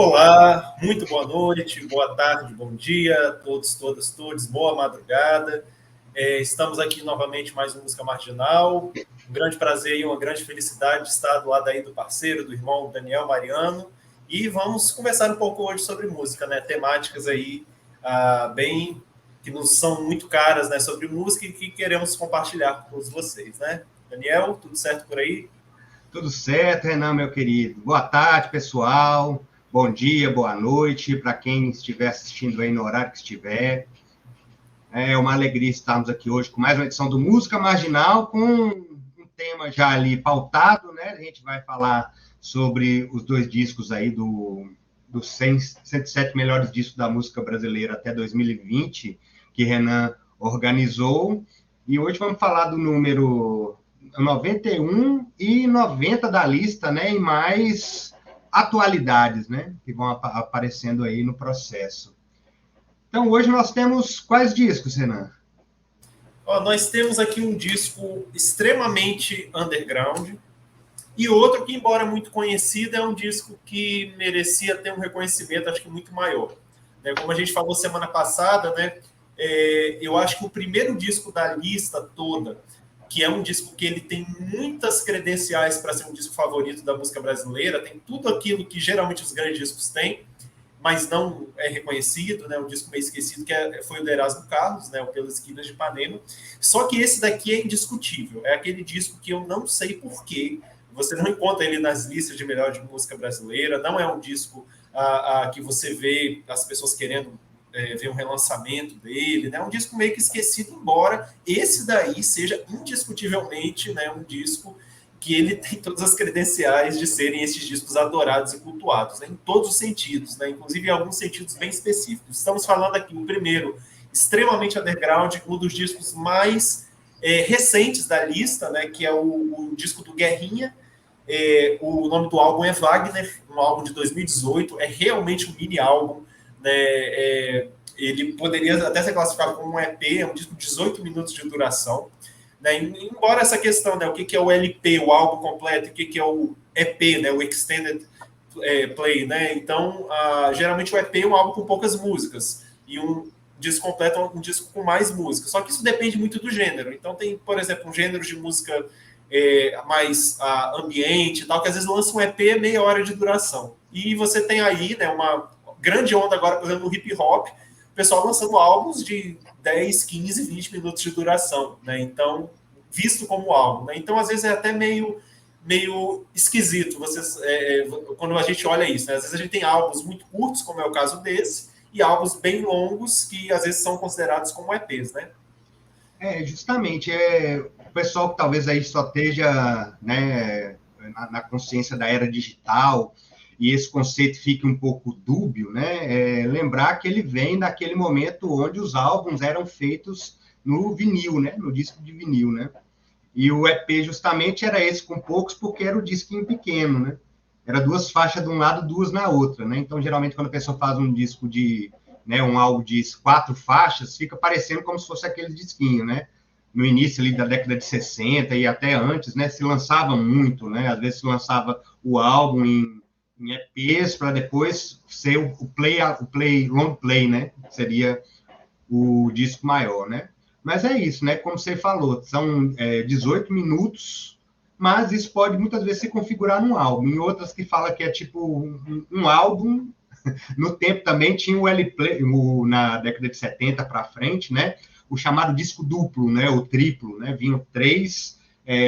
Olá, muito boa noite, boa tarde, bom dia a todos, todas, todos, boa madrugada. Estamos aqui novamente mais um Música Marginal. Um grande prazer e uma grande felicidade de estar do lado aí do parceiro, do irmão Daniel Mariano. E vamos conversar um pouco hoje sobre música, né? Temáticas aí bem que nos são muito caras, né? Sobre música e que queremos compartilhar com todos vocês, né? Daniel, tudo certo por aí? Tudo certo, Renan, meu querido. Boa tarde, pessoal. Bom dia, boa noite para quem estiver assistindo aí no horário que estiver. É uma alegria estarmos aqui hoje com mais uma edição do Música Marginal, com um tema já ali pautado, né? A gente vai falar sobre os dois discos aí dos 107 melhores discos da música brasileira até 2020, que Renan organizou. E hoje vamos falar do número 91 e 90 da lista, né? E mais atualidades, né? Que vão aparecendo aí no processo. Então, hoje nós temos quais discos, Renan? Nós temos aqui um disco extremamente underground e outro que, embora muito conhecido, é um disco que merecia ter um reconhecimento, acho que muito maior. Como a gente falou semana passada, né? Eu acho que o primeiro disco da lista toda, que é um disco que ele tem muitas credenciais para ser um disco favorito da música brasileira, tem tudo aquilo que geralmente os grandes discos têm, mas não é reconhecido, né? Um disco meio esquecido, foi o do Erasmo Carlos, né? O Pelas Esquinas de Ipanema. Só que esse daqui é indiscutível. É aquele disco que eu não sei porquê. Você não encontra ele nas listas de melhor de música brasileira. Não é um disco que você vê as pessoas querendo ver um relançamento dele, né? Um disco meio que esquecido, embora esse daí seja indiscutivelmente, né, um disco que ele tem todas as credenciais de serem esses discos adorados e cultuados, né, em todos os sentidos, né, inclusive em alguns sentidos bem específicos. Estamos falando aqui, o primeiro, extremamente underground, um dos discos mais recentes da lista, né, que é o disco do Guerrinha. O nome do álbum é Wagner, um álbum de 2018, é realmente um mini álbum, né, ele poderia até ser classificado como um EP, é um disco de 18 minutos de duração. Né? Embora essa questão, né, o que é o LP, o álbum completo, o que é o EP, né, o Extended Play, né? Então, geralmente o EP é um álbum com poucas músicas e um disco completo é um disco com mais músicas. Só que isso depende muito do gênero. Então, tem, por exemplo, um gênero de música mais ambiente, tal, que às vezes lança um EP meia hora de duração. E você tem aí, né, uma grande onda agora, por exemplo, no hip hop, o pessoal lançando álbuns de 10, 15, 20 minutos de duração, né? Então, visto como álbum, né? Então, às vezes é até meio esquisito quando a gente olha isso, né? Às vezes a gente tem álbuns muito curtos, como é o caso desse, e álbuns bem longos, que às vezes são considerados como EPs, né? Justamente, o pessoal que talvez aí só esteja, né, na consciência da era digital, e esse conceito fique um pouco dúbio, né? Lembrar que ele vem daquele momento onde os álbuns eram feitos no vinil, né? No disco de vinil, né? E o EP justamente era esse com poucos, porque era o disquinho pequeno, né? Era 2 faixas de um lado, 2 na outra, né? Então, geralmente, quando a pessoa faz um disco de, né, um álbum de 4 faixas, fica parecendo como se fosse aquele disquinho, né? No início ali da década de 60 e até antes, né? Se lançava muito, né? Às vezes se lançava o álbum em EPs para depois ser o long play, né? Seria o disco maior, né? Mas é isso, né? Como você falou, são 18 minutos, mas isso pode muitas vezes se configurar num álbum. Em outras que fala que é tipo um álbum. No tempo também tinha o LP, na década de 70 para frente, né? O chamado disco duplo, né? O triplo, né? Vinham 3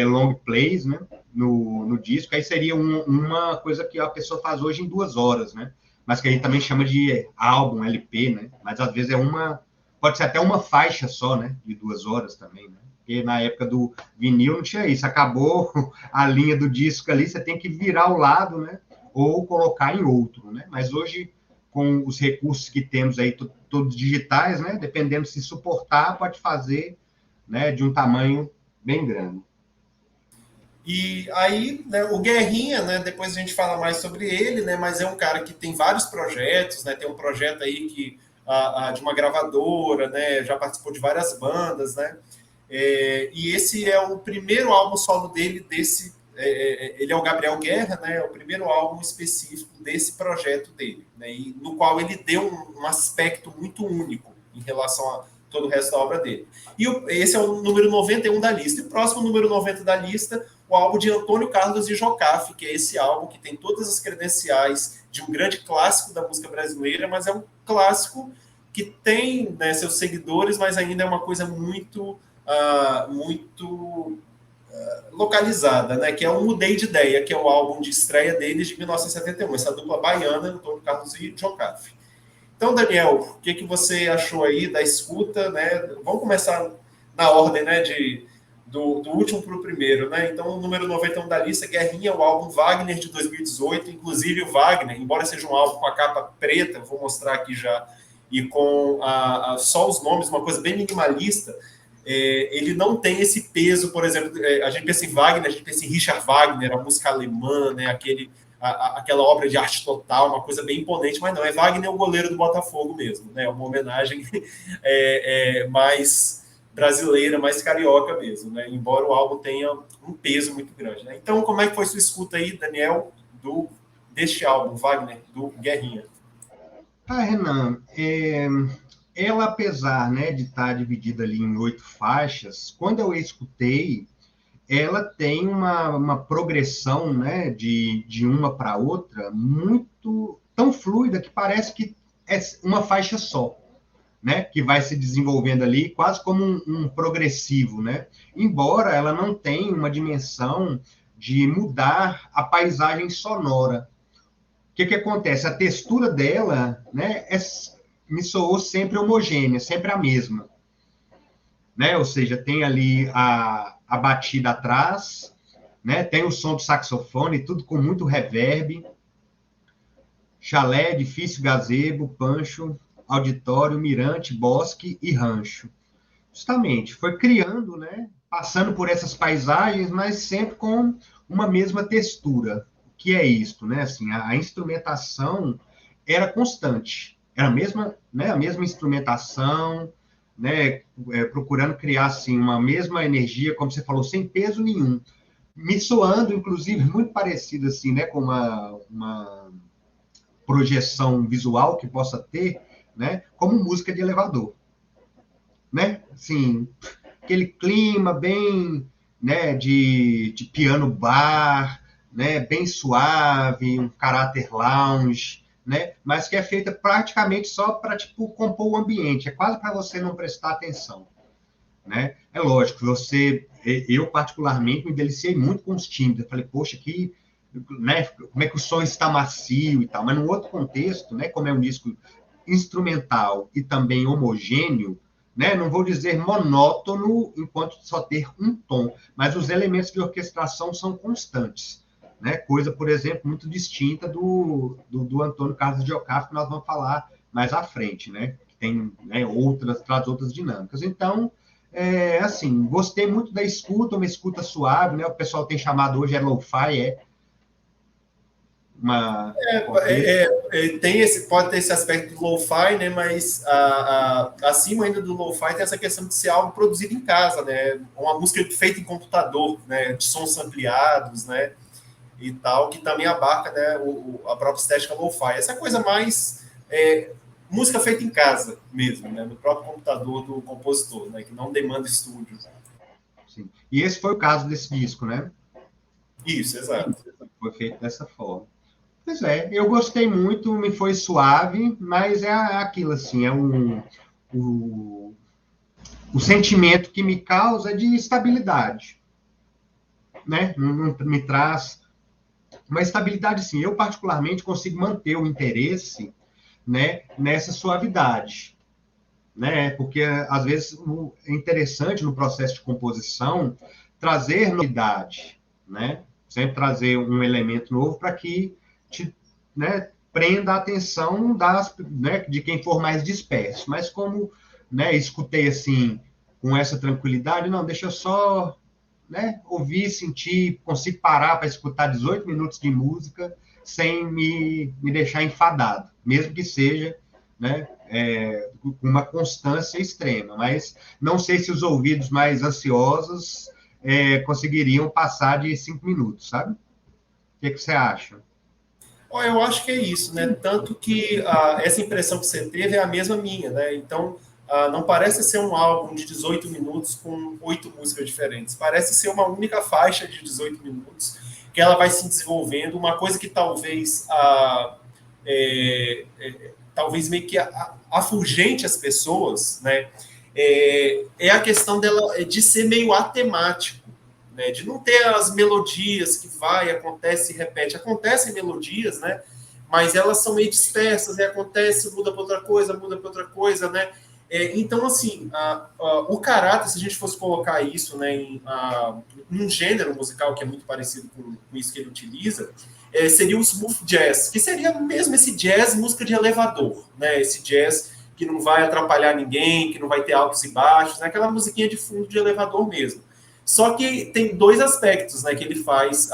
long plays, né? No disco. Aí seria uma coisa que a pessoa faz hoje em 2 horas, né? Mas que a gente também chama de álbum, LP, né? Mas às vezes pode ser até uma faixa só, né? De 2 horas também, né? Porque na época do vinil não tinha isso. Acabou a linha do disco ali, você tem que virar o lado, né? Ou colocar em outro, né? Mas hoje, com os recursos que temos aí, todos digitais, né? Dependendo se suportar, pode fazer, né? De um tamanho bem grande. E aí, né, o Guerrinha, né, depois a gente fala mais sobre ele, né, mas é um cara que tem vários projetos, né, tem um projeto aí de uma gravadora, né, já participou de várias bandas, né, e esse é o primeiro álbum solo dele desse ele é o Gabriel Guerra, né? É o primeiro álbum específico desse projeto dele, né? E no qual ele deu um aspecto muito único em relação a todo o resto da obra dele. E esse é o número 91 da lista. E o próximo número 90 da lista, o álbum de Antônio Carlos de Jocafe, que é esse álbum que tem todas as credenciais de um grande clássico da música brasileira, mas é um clássico que tem, né, seus seguidores, mas ainda é uma coisa muito localizada, né, que é o Mudei de Ideia, que é o álbum de estreia deles de 1971, essa dupla baiana, Antônio Carlos e Jocafe. Então, Daniel, o que você achou aí da escuta, né? Vamos começar na ordem, né, do último para o primeiro, né? Então, o número 91 da lista, Guerrinha, o álbum Wagner de 2018, inclusive o Wagner, embora seja um álbum com a capa preta, vou mostrar aqui já, e com só os nomes, uma coisa bem minimalista, ele não tem esse peso, por exemplo, a gente pensa em Wagner, a gente pensa em Richard Wagner, a música alemã, né, aquela obra de arte total, uma coisa bem imponente, mas não, é Wagner o goleiro do Botafogo mesmo, né, uma homenagem mais brasileira, mais carioca mesmo, né, embora o álbum tenha um peso muito grande. Né? Então, como é que foi sua escuta aí, Daniel, deste álbum, Wagner, do Guerrinha? Renan, ela, apesar, né, de estar dividida ali em 8 faixas, quando eu escutei, ela tem uma progressão, né, de uma para outra muito tão fluida que parece que é uma faixa só, né, que vai se desenvolvendo ali quase como um progressivo, né, embora ela não tenha uma dimensão de mudar a paisagem sonora. O que acontece? A textura dela, né, me soou sempre homogênea, sempre a mesma. Né? Ou seja, tem ali a batida atrás, né? Tem o som do saxofone, tudo com muito reverb. Chalé, edifício, gazebo, pancho, auditório, mirante, bosque e rancho. Justamente, foi criando, né? Passando por essas paisagens, mas sempre com uma mesma textura. Que é isto, né? Assim, a instrumentação era constante, era a mesma instrumentação, né? Procurando criar assim uma mesma energia, como você falou, sem peso nenhum, me soando, inclusive, muito parecido assim, né? Com uma projeção visual que possa ter, né? Como música de elevador, né? Assim, aquele clima bem, né? De piano bar, né, bem suave, um caráter lounge, né, mas que é feita praticamente só para tipo compor o ambiente, é quase para você não prestar atenção, né? É lógico, eu particularmente me deliciei muito com os timbres, eu falei, poxa, que, né, como é que o som está macio e tal, mas num outro contexto, né, como é um disco instrumental e também homogêneo, né? Não vou dizer monótono enquanto só ter um tom, mas os elementos de orquestração são constantes. Né? Coisa, por exemplo, muito distinta do Antônio Carlos de Jocafe, que nós vamos falar mais à frente, né? Que tem, né, traz outras dinâmicas. Então, assim, gostei muito da escuta, uma escuta suave, né? O pessoal tem chamado hoje lo-fi, pode ter esse aspecto do lo-fi, né? Mas acima ainda do lo-fi tem essa questão de ser algo produzido em casa, né? Uma música feita em computador, né? De sons ampliados, né? E tal, que também abarca, né, a própria estética lo-fi. Essa coisa mais música feita em casa mesmo, né, no próprio computador do compositor, né, que não demanda estúdio. Sim. E esse foi o caso desse disco, né? Isso, exato. Foi feito dessa forma. Pois é, eu gostei muito, me foi suave, mas é aquilo assim, o sentimento que me causa de estabilidade, né? Não me traz uma estabilidade, sim. Eu, particularmente, consigo manter o interesse, né, nessa suavidade. Né? Porque, às vezes, é interessante no processo de composição trazer novidade, né? Sempre trazer um elemento novo para que te, né, prenda a atenção né, de quem for mais disperso. Mas como, né, escutei assim, com essa tranquilidade, não, deixa eu só, né, ouvir, sentir, consigo parar para escutar 18 minutos de música sem me deixar enfadado, mesmo que seja, né, com uma constância extrema. Mas não sei se os ouvidos mais ansiosos conseguiriam passar de 5 minutos, sabe? O que você acha? Eu acho que é isso, né? Tanto que essa impressão que você teve é a mesma minha, né? Então, não parece ser um álbum de 18 minutos com 8 músicas diferentes. Parece ser uma única faixa de 18 minutos que ela vai se desenvolvendo. Uma coisa que talvez meio que afugente as pessoas, né? É a questão dela de ser meio atemático, né, de não ter as melodias que vai, acontece e repete. Acontecem melodias, né? Mas elas são meio dispersas, e acontece, muda para outra coisa, né? Então, assim, o caráter, se a gente fosse colocar isso, né, em um gênero musical que é muito parecido com isso que ele utiliza, seria o smooth jazz, que seria mesmo esse jazz, música de elevador, né? Esse jazz que não vai atrapalhar ninguém, que não vai ter altos e baixos, né? Aquela musiquinha de fundo de elevador mesmo. Só que tem dois aspectos, né, que ele faz.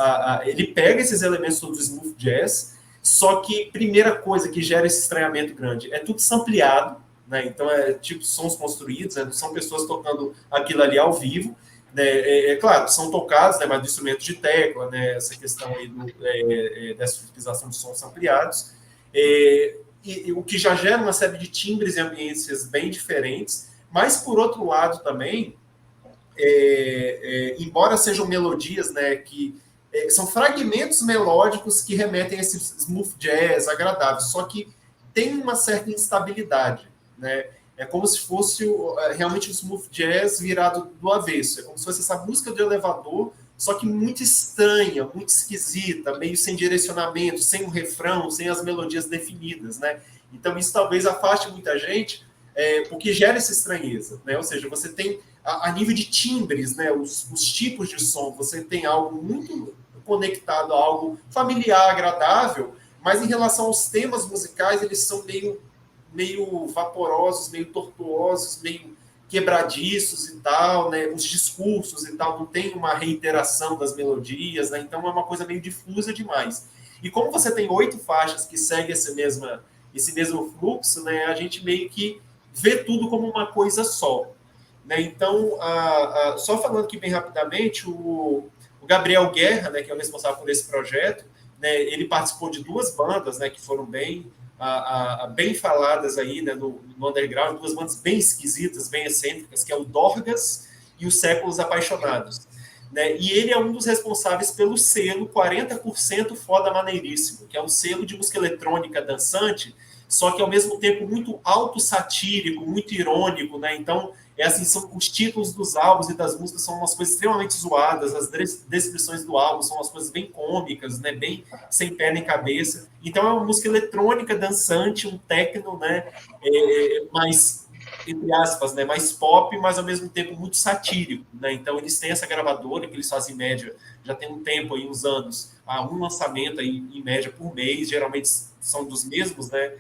Ele pega esses elementos do smooth jazz, só que primeira coisa que gera esse estranhamento grande é tudo sampleado, né? Então é tipo sons construídos, né? Não são pessoas tocando aquilo ali ao vivo, né? Claro, são tocados, né, mas do instrumento de tecla, né? Essa questão aí dessa utilização de sons ampliados, e o que já gera uma série de timbres e ambiências bem diferentes. Mas por outro lado também, embora sejam melodias, né, que são fragmentos melódicos que remetem a esse smooth jazz agradável, só que tem uma certa instabilidade, né? É como se fosse realmente o smooth jazz virado do avesso. É como se fosse essa música de elevador, só que muito estranha, muito esquisita, meio sem direcionamento, sem um refrão, sem as melodias definidas, né? Então isso talvez afaste muita gente, porque gera essa estranheza, né? Ou seja, você tem a nível de timbres, né, os tipos de som, você tem algo muito conectado a algo familiar, agradável, mas em relação aos temas musicais, eles são meio vaporosos, meio tortuosos, meio quebradiços e tal, né? Os discursos e tal, não tem uma reiteração das melodias, né? Então é uma coisa meio difusa demais. E como você tem 8 faixas que seguem esse mesmo fluxo, né? A gente meio que vê tudo como uma coisa só. Né? Então, só falando aqui bem rapidamente, o Gabriel Guerra, né, que é o responsável por esse projeto, né, ele participou de 2 bandas, né, que foram bem faladas aí, né, no underground, 2 bandas bem esquisitas, bem excêntricas, que é o Dorgas e o Séculos Apaixonados. Né? E ele é um dos responsáveis pelo selo 40% Foda Maneiríssimo, que é um selo de música eletrônica dançante, só que ao mesmo tempo muito autossatírico, muito irônico, né? Então, assim, são os títulos dos álbuns e das músicas são umas coisas extremamente zoadas, as descrições do álbum são umas coisas bem cômicas, né? Bem sem pé nem cabeça. Então, é uma música eletrônica, dançante, um techno, né? Mais, entre aspas, né? Mais pop, mas ao mesmo tempo muito satírico, né? Então, eles têm essa gravadora que eles fazem em média, já tem um tempo aí, uns anos, um lançamento aí, em média por mês, geralmente são dos mesmos, né?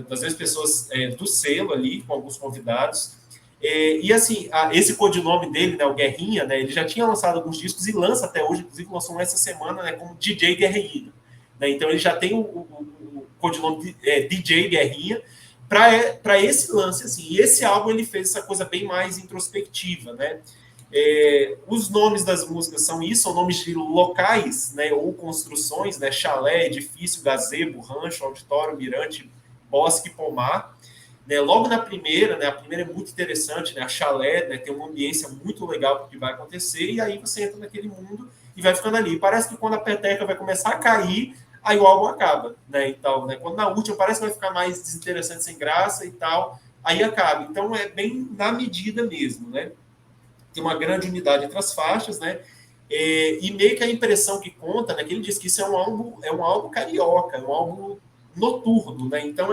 Das vezes pessoas do selo ali, com alguns convidados. E assim, esse codinome dele, né, o Guerrinha, né, ele já tinha lançado alguns discos e lança até hoje, inclusive lançou um essa semana, né, como DJ Guerrinha. Né, então ele já tem o codinome DJ Guerrinha para esse lance. Assim, e esse álbum ele fez essa coisa bem mais introspectiva, né? Os nomes das músicas são nomes de locais, né, ou construções, né, chalé, edifício, gazebo, rancho, auditório, mirante, bosque, pomar. Né, logo na primeira, né, a primeira é muito interessante, né, a chalé, né, tem uma ambiência muito legal para o que vai acontecer, e aí você entra naquele mundo e vai ficando ali. Parece que quando a peteca vai começar a cair, aí o álbum acaba, né, e tal, né? Quando na última parece que vai ficar mais desinteressante, sem graça e tal, aí acaba. Então é bem na medida mesmo, né? Tem uma grande unidade entre as faixas, né? E meio que a impressão que conta, né? Que ele diz que isso é um álbum carioca, um álbum noturno, né? Então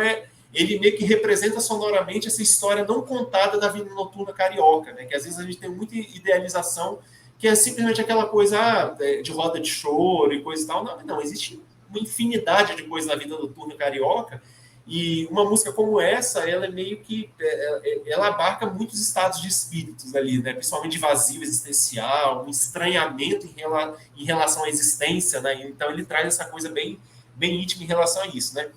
ele meio que representa sonoramente essa história não contada da vida noturna carioca, né? Que às vezes a gente tem muita idealização que é simplesmente aquela coisa de roda de choro e coisa e tal. Não, existe uma infinidade de coisas na vida noturna carioca. E uma música como essa, ela é meio que ela abarca muitos estados de espíritos ali, né? Principalmente de vazio existencial, um estranhamento em relação à existência, né? Então ele traz essa coisa bem, bem íntima em relação a isso, né?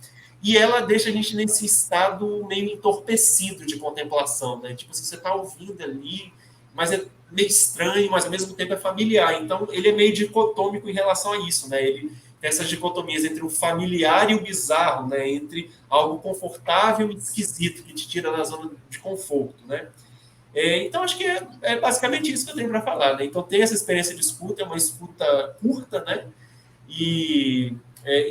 E ela deixa a gente nesse estado meio entorpecido de contemplação, né? Tipo, assim, você está ouvindo ali mas é meio estranho, mas ao mesmo tempo é familiar. Então, ele é meio dicotômico em relação a isso, né? Ele tem essas dicotomias entre o familiar e o bizarro, né? Entre algo confortável e esquisito, que te tira da zona de conforto, né? Então, acho que é basicamente isso que eu tenho para falar, né? Então, tem essa experiência de escuta, é uma escuta curta, né? E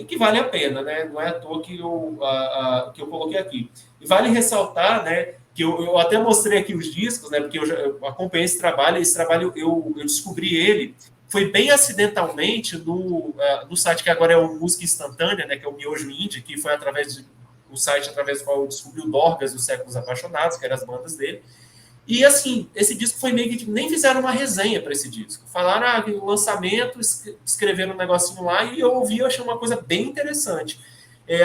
que vale a pena, né? Não é à toa que eu coloquei aqui. E vale ressaltar, né, que eu até mostrei aqui os discos, né, porque eu acompanhei esse trabalho eu descobri ele, foi bem acidentalmente no site que agora é o Música Instantânea, né, que é o Miojo Indie, que foi o site através do qual eu descobri o Dorgas e os Séculos Apaixonados, que eram as bandas dele. E assim, esse disco foi meio que nem fizeram uma resenha para esse disco. Falaram que o lançamento, escreveram um negocinho lá e eu ouvi, eu achei uma coisa bem interessante.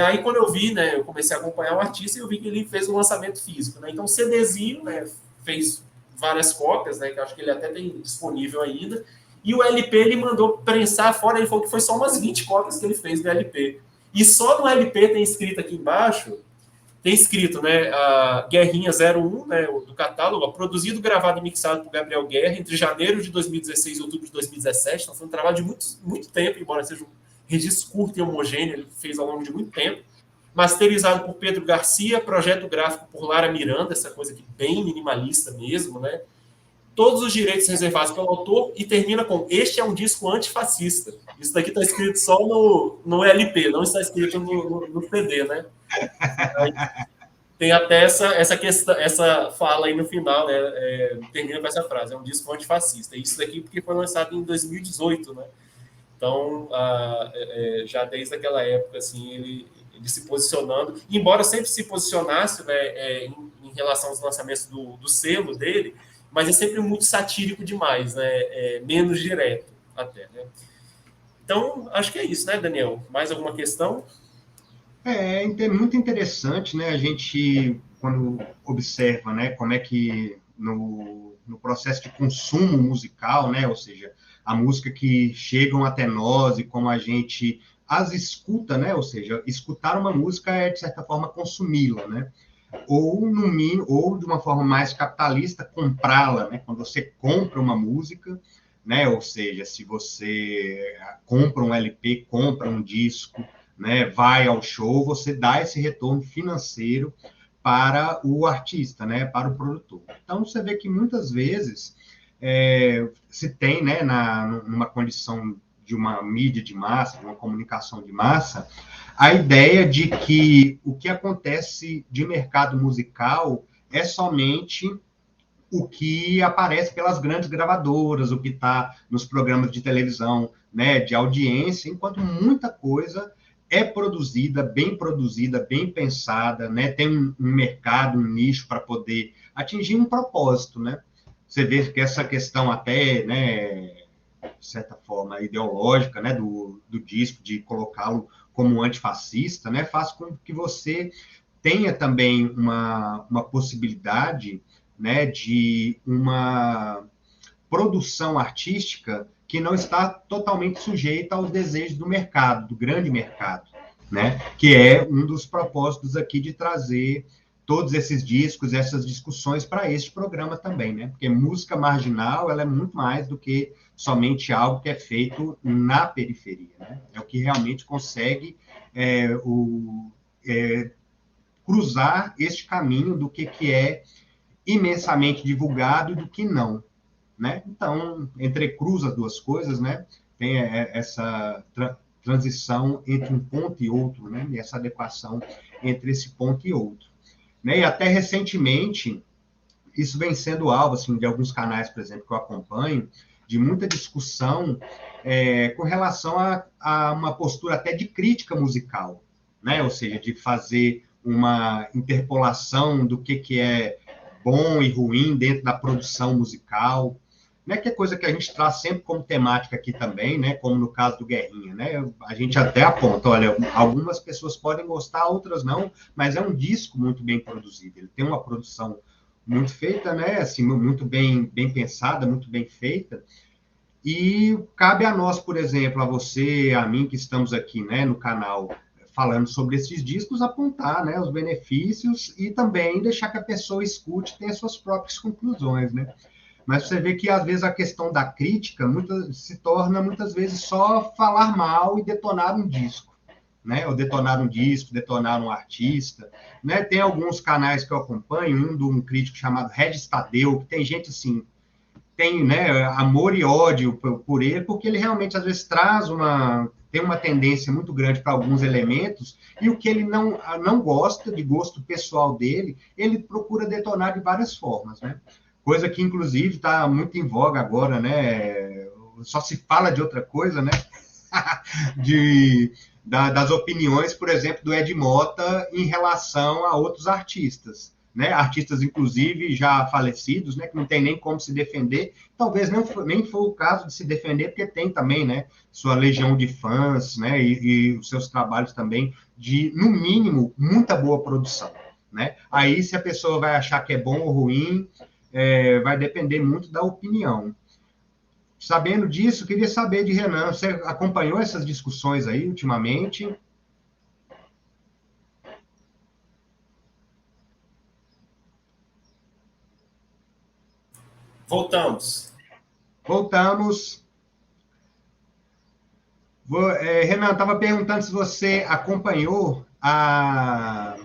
Aí quando eu vi, né, eu comecei a acompanhar o artista e eu vi que ele fez um lançamento físico, né? Então o CDzinho, né, fez várias cópias, né, que eu acho que ele até tem disponível ainda. E o LP ele mandou prensar fora, ele falou que foi só umas 20 cópias que ele fez do LP. E só no LP tem escrito aqui embaixo, tem escrito, né, a Guerrinha 01, né, do catálogo, produzido, gravado e mixado por Gabriel Guerra entre janeiro de 2016 e outubro de 2017. Então foi um trabalho de muito tempo, embora seja um registro curto e homogêneo, ele fez ao longo de muito tempo. Masterizado por Pedro Garcia, projeto gráfico por Lara Miranda, essa coisa aqui bem minimalista mesmo, né? Todos os direitos reservados pelo autor e termina com: este é um disco antifascista. Isso daqui está escrito só no LP, não está escrito no CD, né? Aí, tem até essa questão, essa fala aí no final, né? Termina com essa frase: é um disco antifascista. Isso daqui porque foi lançado em 2018, né? Então, já desde aquela época, assim, ele se posicionando, embora sempre se posicionasse, né, em relação aos lançamentos do selo dele, mas é sempre muito satírico demais, né? Menos direto até, né? Então, acho que é isso, né, Daniel? Mais alguma questão? Muito interessante, né? A gente, quando observa, né, como é que no processo de consumo musical, né, ou seja, a música que chegam até nós e como a gente as escuta, né, ou seja, escutar uma música é, de certa forma, consumi-la, né? Ou, no mínimo, ou de uma forma mais capitalista, comprá-la, né? Quando você compra uma música, né? Ou seja, se você compra um LP, compra um disco, né? Vai ao show, você dá esse retorno financeiro para o artista, né? Para o produtor. Então, você vê que muitas vezes se tem, né? Numa condição de uma mídia de massa, de uma comunicação de massa, a ideia de que o que acontece de mercado musical é somente o que aparece pelas grandes gravadoras, o que está nos programas de televisão, né, de audiência, enquanto muita coisa é produzida, bem pensada, né, tem um mercado, um nicho para poder atingir um propósito, né? Você vê que essa questão até, né, de certa forma, ideológica, né, do disco, de colocá-lo como antifascista, né, faz com que você tenha também uma possibilidade, né, de uma produção artística que não está totalmente sujeita aos desejos do mercado, do grande mercado, né, que é um dos propósitos aqui de trazer todos esses discos, essas discussões para este programa também, né? Porque música marginal, ela é muito mais do que somente algo que é feito na periferia, né? É o que realmente consegue cruzar este caminho do que é imensamente divulgado e do que não, né? Então, entrecruza as duas coisas, né? Tem essa transição entre um ponto e outro, né? E essa adequação entre esse ponto e outro. Né? E até recentemente, isso vem sendo alvo assim, de alguns canais, por exemplo, que eu acompanho, de muita discussão com relação a uma postura até de crítica musical, né? Ou seja, de fazer uma interpolação do que é bom e ruim dentro da produção musical, né? Que é coisa que a gente traz sempre como temática aqui também, né? Como no caso do Guerrinha, né? A gente até aponta, olha, algumas pessoas podem gostar, outras não, mas é um disco muito bem produzido, ele tem uma produção muito feita, né? Assim, muito bem pensada, muito bem feita. E cabe a nós, por exemplo, a você, a mim, que estamos aqui, né, no canal, falando sobre esses discos, apontar, né, os benefícios e também deixar que a pessoa escute e tenha suas próprias conclusões, né? mas você vê que, às vezes, a questão da crítica se torna, muitas vezes, só falar mal e detonar um disco, né? Ou detonar um disco, detonar um artista, né? Tem alguns canais que eu acompanho, um de um crítico chamado Regis Tadeu, que tem gente, assim, tem, né, amor e ódio por ele, porque ele realmente, às vezes, tem uma tendência muito grande para alguns elementos, e o que ele não gosta, de gosto pessoal dele, ele procura detonar de várias formas, né? Coisa que, inclusive, está muito em voga agora, né? Só se fala de outra coisa, né? Das opiniões, por exemplo, do Ed Mota em relação a outros artistas, né? Artistas, inclusive, já falecidos, né? Que não tem nem como se defender. Talvez nem foi o caso de se defender, porque tem também, né? Sua legião de fãs, né? E os seus trabalhos também de, no mínimo, muita boa produção, né? Aí, se a pessoa vai achar que é bom ou ruim, vai depender muito da opinião. Sabendo disso, queria saber de Renan, você acompanhou essas discussões aí ultimamente? Voltamos. Voltamos. Renan, estava perguntando se você acompanhou a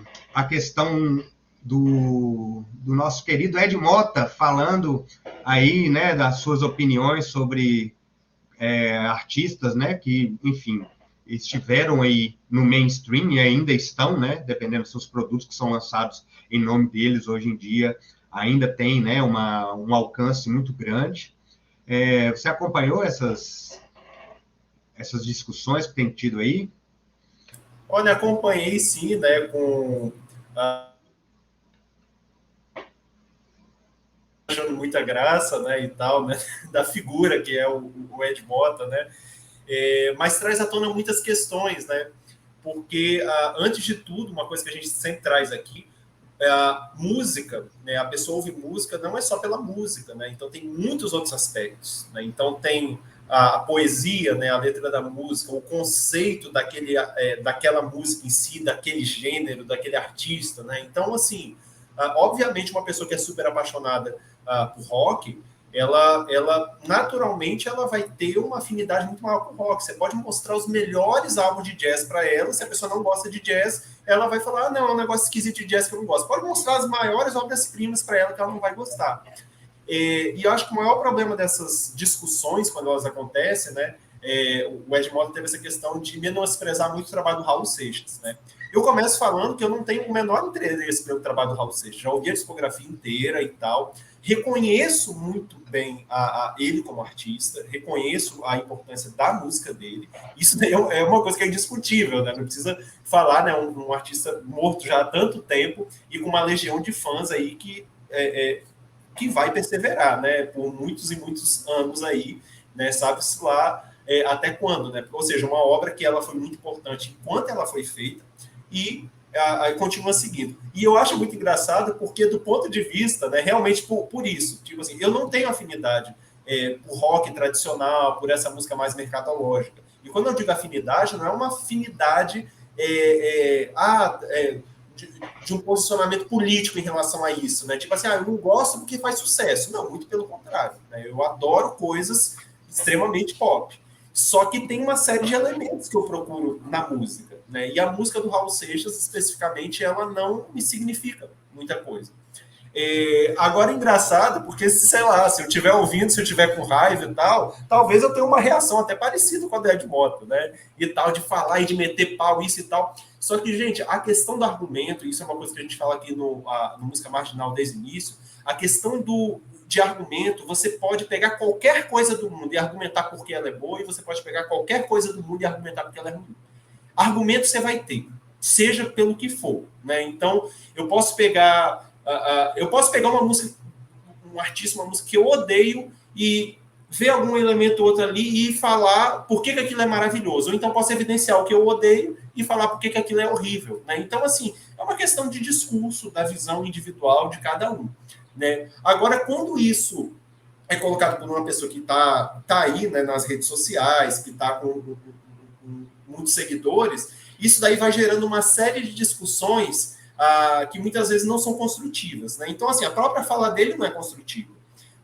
questão do nosso querido Ed Mota falando aí, né, das suas opiniões sobre artistas, né, que, enfim, estiveram aí no mainstream e ainda estão, né, dependendo dos seus produtos que são lançados em nome deles hoje em dia, ainda tem, né, um alcance muito grande. Você acompanhou essas discussões que tem tido aí? Olha, acompanhei sim, né, com achando muita graça, né, e tal, né, da figura que é o Ed Mota, né, mas traz à tona muitas questões, né, porque antes de tudo, uma coisa que a gente sempre traz aqui é a música, né, a pessoa ouve música não é só pela música, né, então tem muitos outros aspectos, né, então tem a poesia, né, a letra da música, o conceito daquela música em si, daquele gênero, daquele artista, né, então assim, obviamente uma pessoa que é super apaixonada por rock, ela naturalmente ela vai ter uma afinidade muito maior com o rock. Você pode mostrar os melhores álbuns de jazz para ela, se a pessoa não gosta de jazz, ela vai falar, não, é um negócio esquisito de jazz que eu não gosto. Pode mostrar as maiores obras-primas para ela que ela não vai gostar. E eu acho que o maior problema dessas discussões, quando elas acontecem, né, o Ed Mota teve essa questão de menosprezar muito o trabalho do Raul Seixas, né? Eu começo falando que eu não tenho o menor interesse pelo trabalho do Raul Seixas, já ouvi a discografia inteira e tal, reconheço muito bem ele como artista, reconheço a importância da música dele, isso daí é uma coisa que é indiscutível, né? Não precisa falar, né, um artista morto já há tanto tempo e com uma legião de fãs aí que vai perseverar, né, por muitos e muitos anos aí, né, sabe-se lá até quando, né, ou seja, uma obra que ela foi muito importante enquanto ela foi feita e continua seguindo. E eu acho muito engraçado porque, do ponto de vista, né, realmente por isso, tipo assim, eu não tenho afinidade por rock tradicional, por essa música mais mercadológica. E quando eu digo afinidade, não é uma afinidade de um posicionamento político em relação a isso, né? Tipo assim, eu não gosto porque faz sucesso. Não, muito pelo contrário. Né? Eu adoro coisas extremamente pop. Só que tem uma série de elementos que eu procuro na música, né? E a música do Raul Seixas, especificamente, ela não me significa muita coisa. Agora, engraçado, porque, sei lá, se eu estiver ouvindo, se eu estiver com raiva e tal, talvez eu tenha uma reação até parecida com a do Ed Mota, né? E tal, de falar e de meter pau, isso e tal. Só que, gente, a questão do argumento, isso é uma coisa que a gente fala aqui no Música Marginal desde o início, a questão de argumento, você pode pegar qualquer coisa do mundo e argumentar porque ela é boa, e você pode pegar qualquer coisa do mundo e argumentar porque ela é ruim. Argumento você vai ter, seja pelo que for, né? Então, eu posso pegar uma música, um artista, uma música que eu odeio e ver algum elemento ou outro ali e falar por que aquilo é maravilhoso. Ou então posso evidenciar o que eu odeio e falar por que aquilo é horrível. Né? Então, assim, é uma questão de discurso, da visão individual de cada um. Né? Agora, quando isso é colocado por uma pessoa que tá aí, né, nas redes sociais, que está com muitos seguidores, isso daí vai gerando uma série de discussões que muitas vezes não são construtivas. Né? Então, assim, a própria fala dele não é construtiva.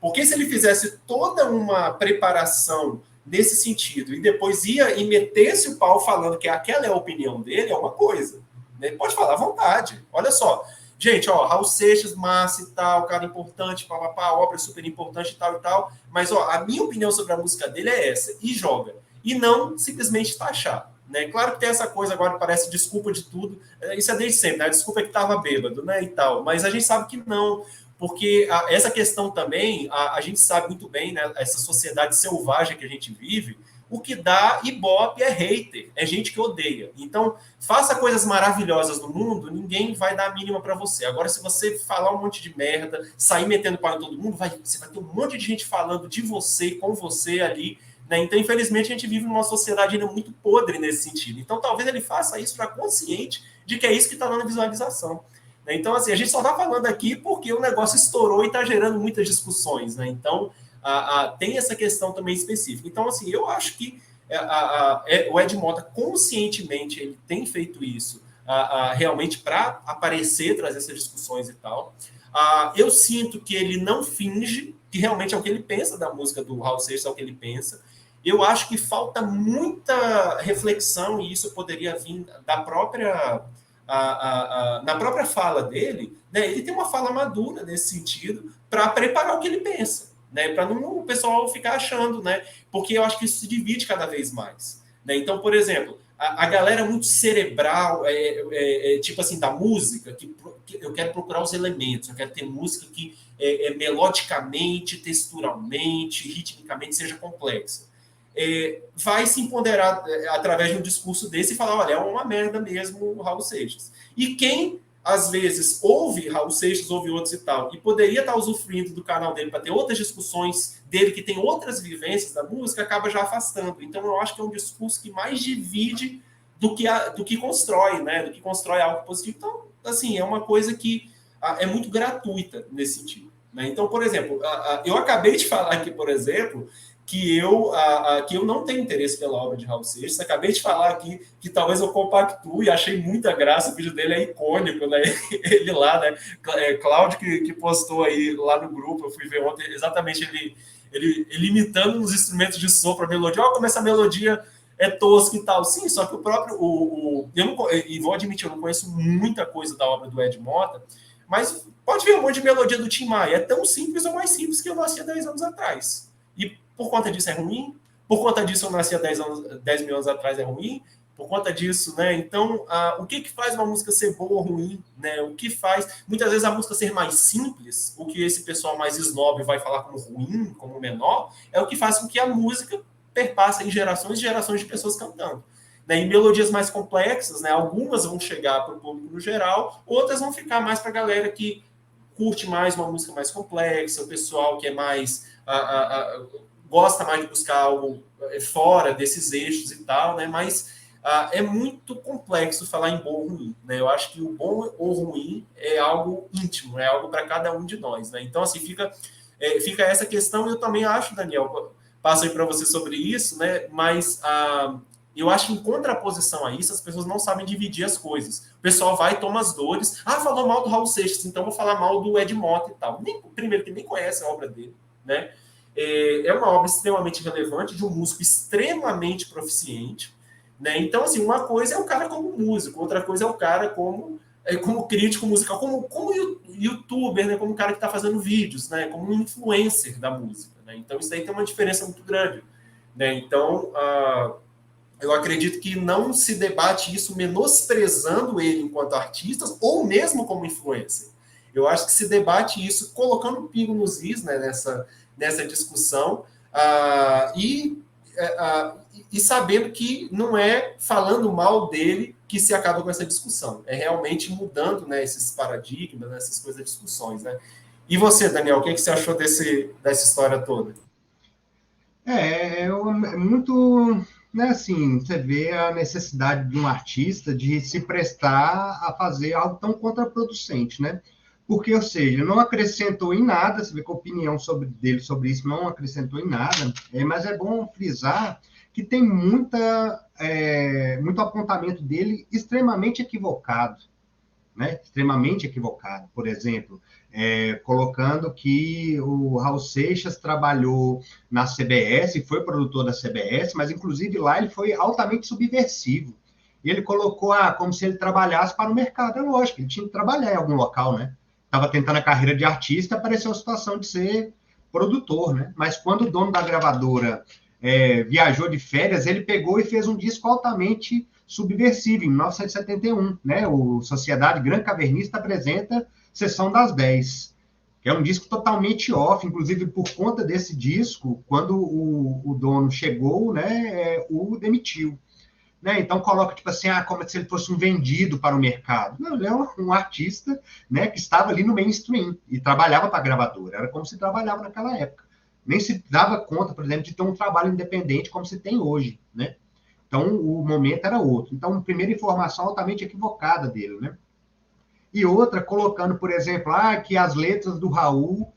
Porque se ele fizesse toda uma preparação nesse sentido e depois ia e metesse o pau falando que aquela é a opinião dele, é uma coisa. Né? Ele pode falar à vontade. Olha só. Gente, ó, Raul Seixas, massa e tal, cara importante, papapá, obra super importante e tal, mas, ó, a minha opinião sobre a música dele é essa, e joga. E não simplesmente taxar. Né? Claro que tem essa coisa agora, parece desculpa de tudo, isso é desde sempre, né? A desculpa é que estava bêbado, né, e tal, mas a gente sabe que não, porque essa questão também, a gente sabe muito bem, né, essa sociedade selvagem que a gente vive, o que dá ibope é hater, é gente que odeia. Então, faça coisas maravilhosas no mundo, ninguém vai dar a mínima para você. Agora, se você falar um monte de merda, sair metendo pau em todo mundo, você vai ter um monte de gente falando de você, com você ali, né? Então, infelizmente, a gente vive numa sociedade ainda muito podre nesse sentido. Então, talvez ele faça isso já consciente de que é isso que está dando visualização. Né? Então, assim, a gente só está falando aqui porque o negócio estourou e está gerando muitas discussões. Né? Então, tem essa questão também específica. Então, assim, eu acho que o Ed Mota, conscientemente, ele tem feito isso realmente para aparecer, trazer essas discussões e tal. Eu sinto que ele não finge, que realmente é o que ele pensa da música do Raul Seixas, é o que ele pensa. Eu acho que falta muita reflexão, e isso poderia vir da própria... na própria fala dele, né, ele tem uma fala madura nesse sentido para preparar o que ele pensa. Né, para não o pessoal ficar achando, né? Porque eu acho que isso se divide cada vez mais. Né? Então, por exemplo, a galera muito cerebral, tipo assim, da música, que eu quero procurar os elementos, eu quero ter música que melodicamente, texturalmente, ritmicamente seja complexa. Vai se empoderar através de um discurso desse e falar, olha, é uma merda mesmo o Raul Seixas. E quem às vezes ouve Raul Seixas, ouve outros e tal, e poderia estar usufruindo do canal dele para ter outras discussões dele, que tem outras vivências da música, acaba já afastando. Então, eu acho que é um discurso que mais divide do que constrói, né? Do que constrói algo positivo. Então, assim, é uma coisa que é muito gratuita nesse sentido. Né? Então, por exemplo, eu acabei de falar aqui, por exemplo, que eu não tenho interesse pela obra de Raul Seixas. Acabei de falar aqui que talvez eu compactue, achei muita graça, o vídeo dele é icônico, né? Ele lá, né? Cláudio que postou aí lá no grupo, eu fui ver ontem, exatamente ele imitando uns instrumentos de sopro, a melodia. Olha como essa melodia é tosca e tal. Sim, só que o próprio... eu não, e vou admitir, eu não conheço muita coisa da obra do Ed Mota, mas pode ver um monte de melodia do Tim Maia. É tão simples ou mais simples que eu nasci há 10 anos atrás. E por conta disso é ruim? Por conta disso eu nasci há 10 mil anos atrás é ruim? Por conta disso, né? Então, o que faz uma música ser boa ou ruim? Né? O que faz, muitas vezes, a música ser mais simples, o que esse pessoal mais snob vai falar como ruim, como menor, é o que faz com que a música perpasse em gerações e gerações de pessoas cantando. Né? Em melodias mais complexas, né? Algumas vão chegar para o público no geral, outras vão ficar mais para a galera que curte mais uma música mais complexa, o pessoal que é mais... gosta mais de buscar algo fora desses eixos e tal, né? Mas é muito complexo falar em bom ou ruim, né? Eu acho que o bom ou ruim é algo íntimo, é algo para cada um de nós, né? Então, assim, fica essa questão, e eu também acho, Daniel, passo aí para você sobre isso, né? Mas eu acho que em contraposição a isso, as pessoas não sabem dividir as coisas. O pessoal vai e toma as dores. Falou mal do Raul Seixas, então vou falar mal do Ed Mota e tal. Primeiro, que nem conhece a obra dele, né? É uma obra extremamente relevante, de um músico extremamente proficiente, né? Então, assim, uma coisa é o cara como músico, outra coisa é o cara como crítico musical, como youtuber, né? Como um cara que está fazendo vídeos, né? Como um influencer da música, né? Então, isso aí tem uma diferença muito grande, né? Então, eu acredito que não se debate isso menosprezando ele enquanto artista ou mesmo como influencer. Eu acho que se debate isso colocando o pingo nos is, né, nessa discussão, e sabendo que não é falando mal dele que se acaba com essa discussão. É realmente mudando, né, esses paradigmas, né, essas coisas, discussões. Né? E você, Daniel, o que você achou dessa história toda? É muito... Né, assim, você vê a necessidade de um artista de se prestar a fazer algo tão contraproducente, né? Porque, ou seja, não acrescentou em nada, você vê que a opinião dele sobre isso não acrescentou em nada, mas é bom frisar que tem muito apontamento dele extremamente equivocado, né? Extremamente equivocado. Por exemplo, colocando que o Raul Seixas trabalhou na CBS, foi produtor da CBS, mas inclusive lá ele foi altamente subversivo. E ele colocou como se ele trabalhasse para o mercado. É lógico, ele tinha que trabalhar em algum local, né? Estava tentando a carreira de artista, apareceu a situação de ser produtor, né? Mas quando o dono da gravadora viajou de férias, ele pegou e fez um disco altamente subversivo, em 1971, né? O Sociedade Gran Cavernista apresenta Sessão das 10, que é um disco totalmente off, inclusive por conta desse disco, quando o dono chegou, né, o demitiu. Né? Então coloca tipo assim, como se ele fosse um vendido para o mercado. Não, ele é um artista, né, que estava ali no mainstream e trabalhava para a gravadora. Era como se trabalhava naquela época. Nem se dava conta, por exemplo, de ter um trabalho independente como se tem hoje, né? Então o momento era outro. Então, primeira informação altamente equivocada dele, né? E outra colocando, por exemplo, que as letras do Raul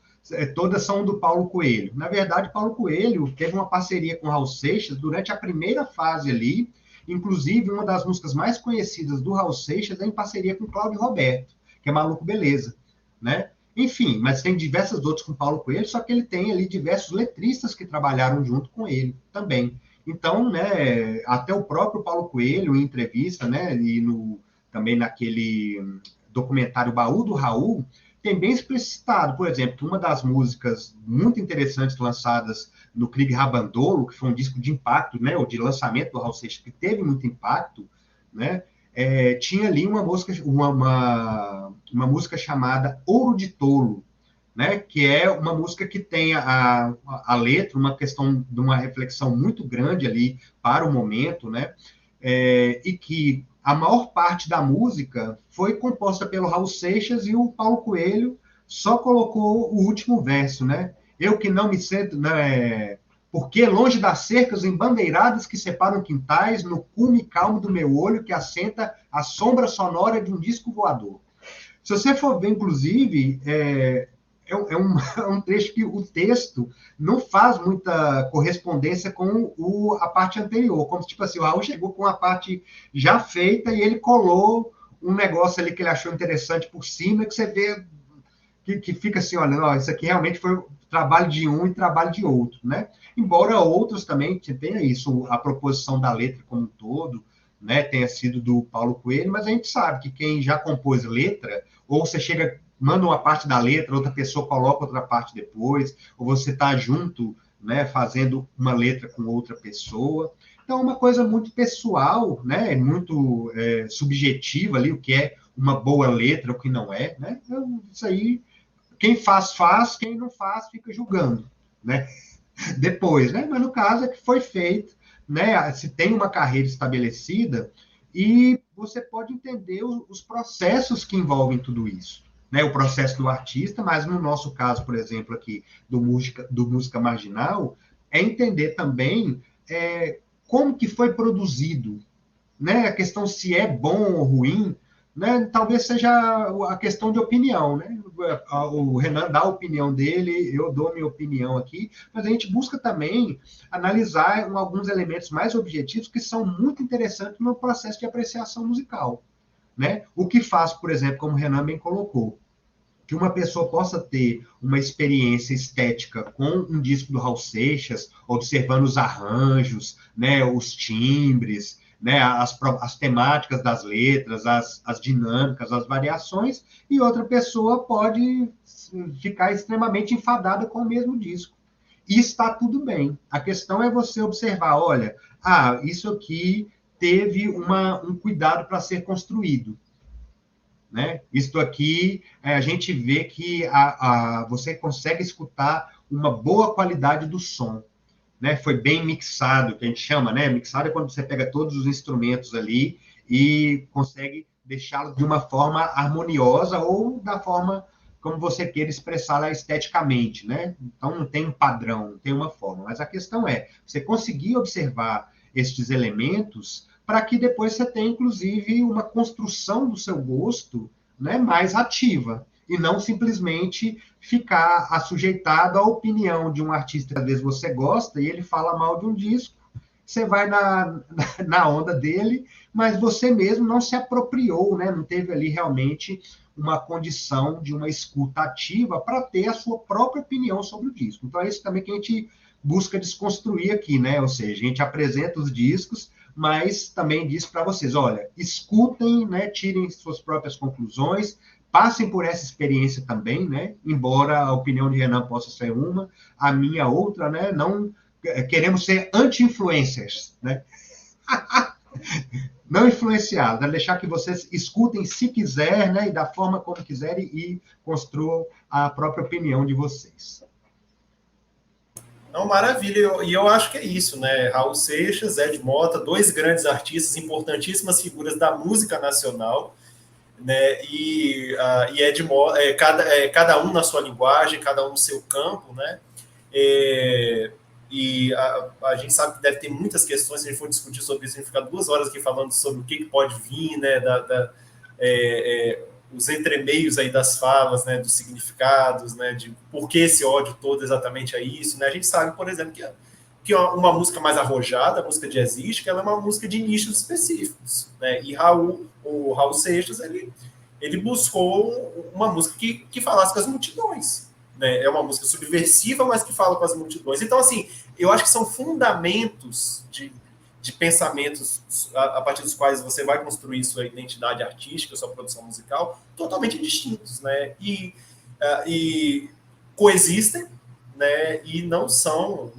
todas são do Paulo Coelho. Na verdade, Paulo Coelho teve uma parceria com o Raul Seixas durante a primeira fase ali. Inclusive, uma das músicas mais conhecidas do Raul Seixas é em parceria com Cláudio Roberto, que é Maluco Beleza, né? Enfim, mas tem diversas outras com Paulo Coelho, só que ele tem ali diversos letristas que trabalharam junto com ele também. Então, né, até o próprio Paulo Coelho, em entrevista, né, e também naquele documentário Baú do Raul, tem bem explicitado, por exemplo, que uma das músicas muito interessantes lançadas no Krieg Rabandolo, que foi um disco de impacto, né, ou de lançamento do Raul Seixas, que teve muito impacto, né, tinha ali uma música chamada Ouro de Tolo, né, que é uma música que tem a letra, uma questão de uma reflexão muito grande ali para o momento, né, e que a maior parte da música foi composta pelo Raul Seixas e o Paulo Coelho só colocou o último verso, né? Eu que não me sinto, né, porque longe das cercas embandeiradas que separam quintais, no cume calmo do meu olho que assenta a sombra sonora de um disco voador. Se você for ver, inclusive, é um trecho que o texto não faz muita correspondência com a parte anterior, como tipo assim, o Raul chegou com a parte já feita e ele colou um negócio ali que ele achou interessante por cima, que você vê que fica assim, olha, não, isso aqui realmente foi trabalho de um e trabalho de outro, né? Embora outros também tenha isso, a proposição da letra como um todo, né, tenha sido do Paulo Coelho, mas a gente sabe que quem já compôs letra, ou você chega, manda uma parte da letra, outra pessoa coloca outra parte depois, ou você está junto, né, fazendo uma letra com outra pessoa. Então, é uma coisa muito pessoal, né, muito subjetiva ali, o que é uma boa letra, o que não é, né? Então, isso aí, quem faz, quem não faz, fica julgando, né? Depois, né? Mas no caso é que foi feito, né? Se tem uma carreira estabelecida e você pode entender os processos que envolvem tudo isso, né? O processo do artista, mas no nosso caso, por exemplo, aqui do música marginal, é entender também como que foi produzido, né? A questão se é bom ou ruim, né? Talvez seja a questão de opinião, né? O Renan dá a opinião dele, eu dou a minha opinião aqui, mas a gente busca também analisar alguns elementos mais objetivos que são muito interessantes no processo de apreciação musical, né? O que faz, por exemplo, como o Renan bem colocou, que uma pessoa possa ter uma experiência estética com um disco do Raul Seixas, observando os arranjos, né, os timbres, né, as temáticas das letras, as dinâmicas, as variações, e outra pessoa pode ficar extremamente enfadada com o mesmo disco. E está tudo bem. A questão é você observar, olha, isso aqui teve um cuidado para ser construído. Né? Isto aqui, a gente vê que você consegue escutar uma boa qualidade do som. Né? Foi bem mixado, que a gente chama, né? Mixado é quando você pega todos os instrumentos ali e consegue deixá-los de uma forma harmoniosa ou da forma como você queira expressá-la esteticamente, né? Então não tem um padrão, não tem uma forma. Mas a questão é, você conseguir observar estes elementos para que depois você tenha, inclusive, uma construção do seu gosto, né, mais ativa, e não simplesmente ficar assujeitado à opinião de um artista que às vezes você gosta e ele fala mal de um disco, você vai na onda dele, mas você mesmo não se apropriou, né? Não teve ali realmente uma condição de uma escuta ativa para ter a sua própria opinião sobre o disco. Então é isso também que a gente busca desconstruir aqui, né? Ou seja, a gente apresenta os discos, mas também diz para vocês, olha, escutem, né? Tirem suas próprias conclusões, passem por essa experiência também, né? Embora a opinião de Renan possa ser uma, a minha outra, né? Não queremos ser anti-influencers, né? Não influenciados, é deixar que vocês escutem se quiser, né? E da forma como quiserem e construam a própria opinião de vocês. Não, maravilha, e eu acho que é isso, né? Raul Seixas, Ed Mota, dois grandes artistas, importantíssimas figuras da música nacional, né? E Ed Mota, cada um na sua linguagem, cada um no seu campo, né? A gente sabe que deve ter muitas questões, se a gente for discutir sobre isso, a gente fica 2 horas aqui falando sobre o que pode vir, né? Os entremeios aí das falas, né, dos significados, né, de por que esse ódio todo exatamente é isso, né? A gente sabe, por exemplo, que uma música mais arrojada, a música jazzística, ela é uma música de nichos específicos, né? E o Raul Seixas, ele buscou uma música que falasse com as multidões, né? É uma música subversiva, mas que fala com as multidões. Então, assim, eu acho que são fundamentos de pensamentos a partir dos quais você vai construir sua identidade artística, sua produção musical, totalmente distintos, né? E coexistem, né? E não são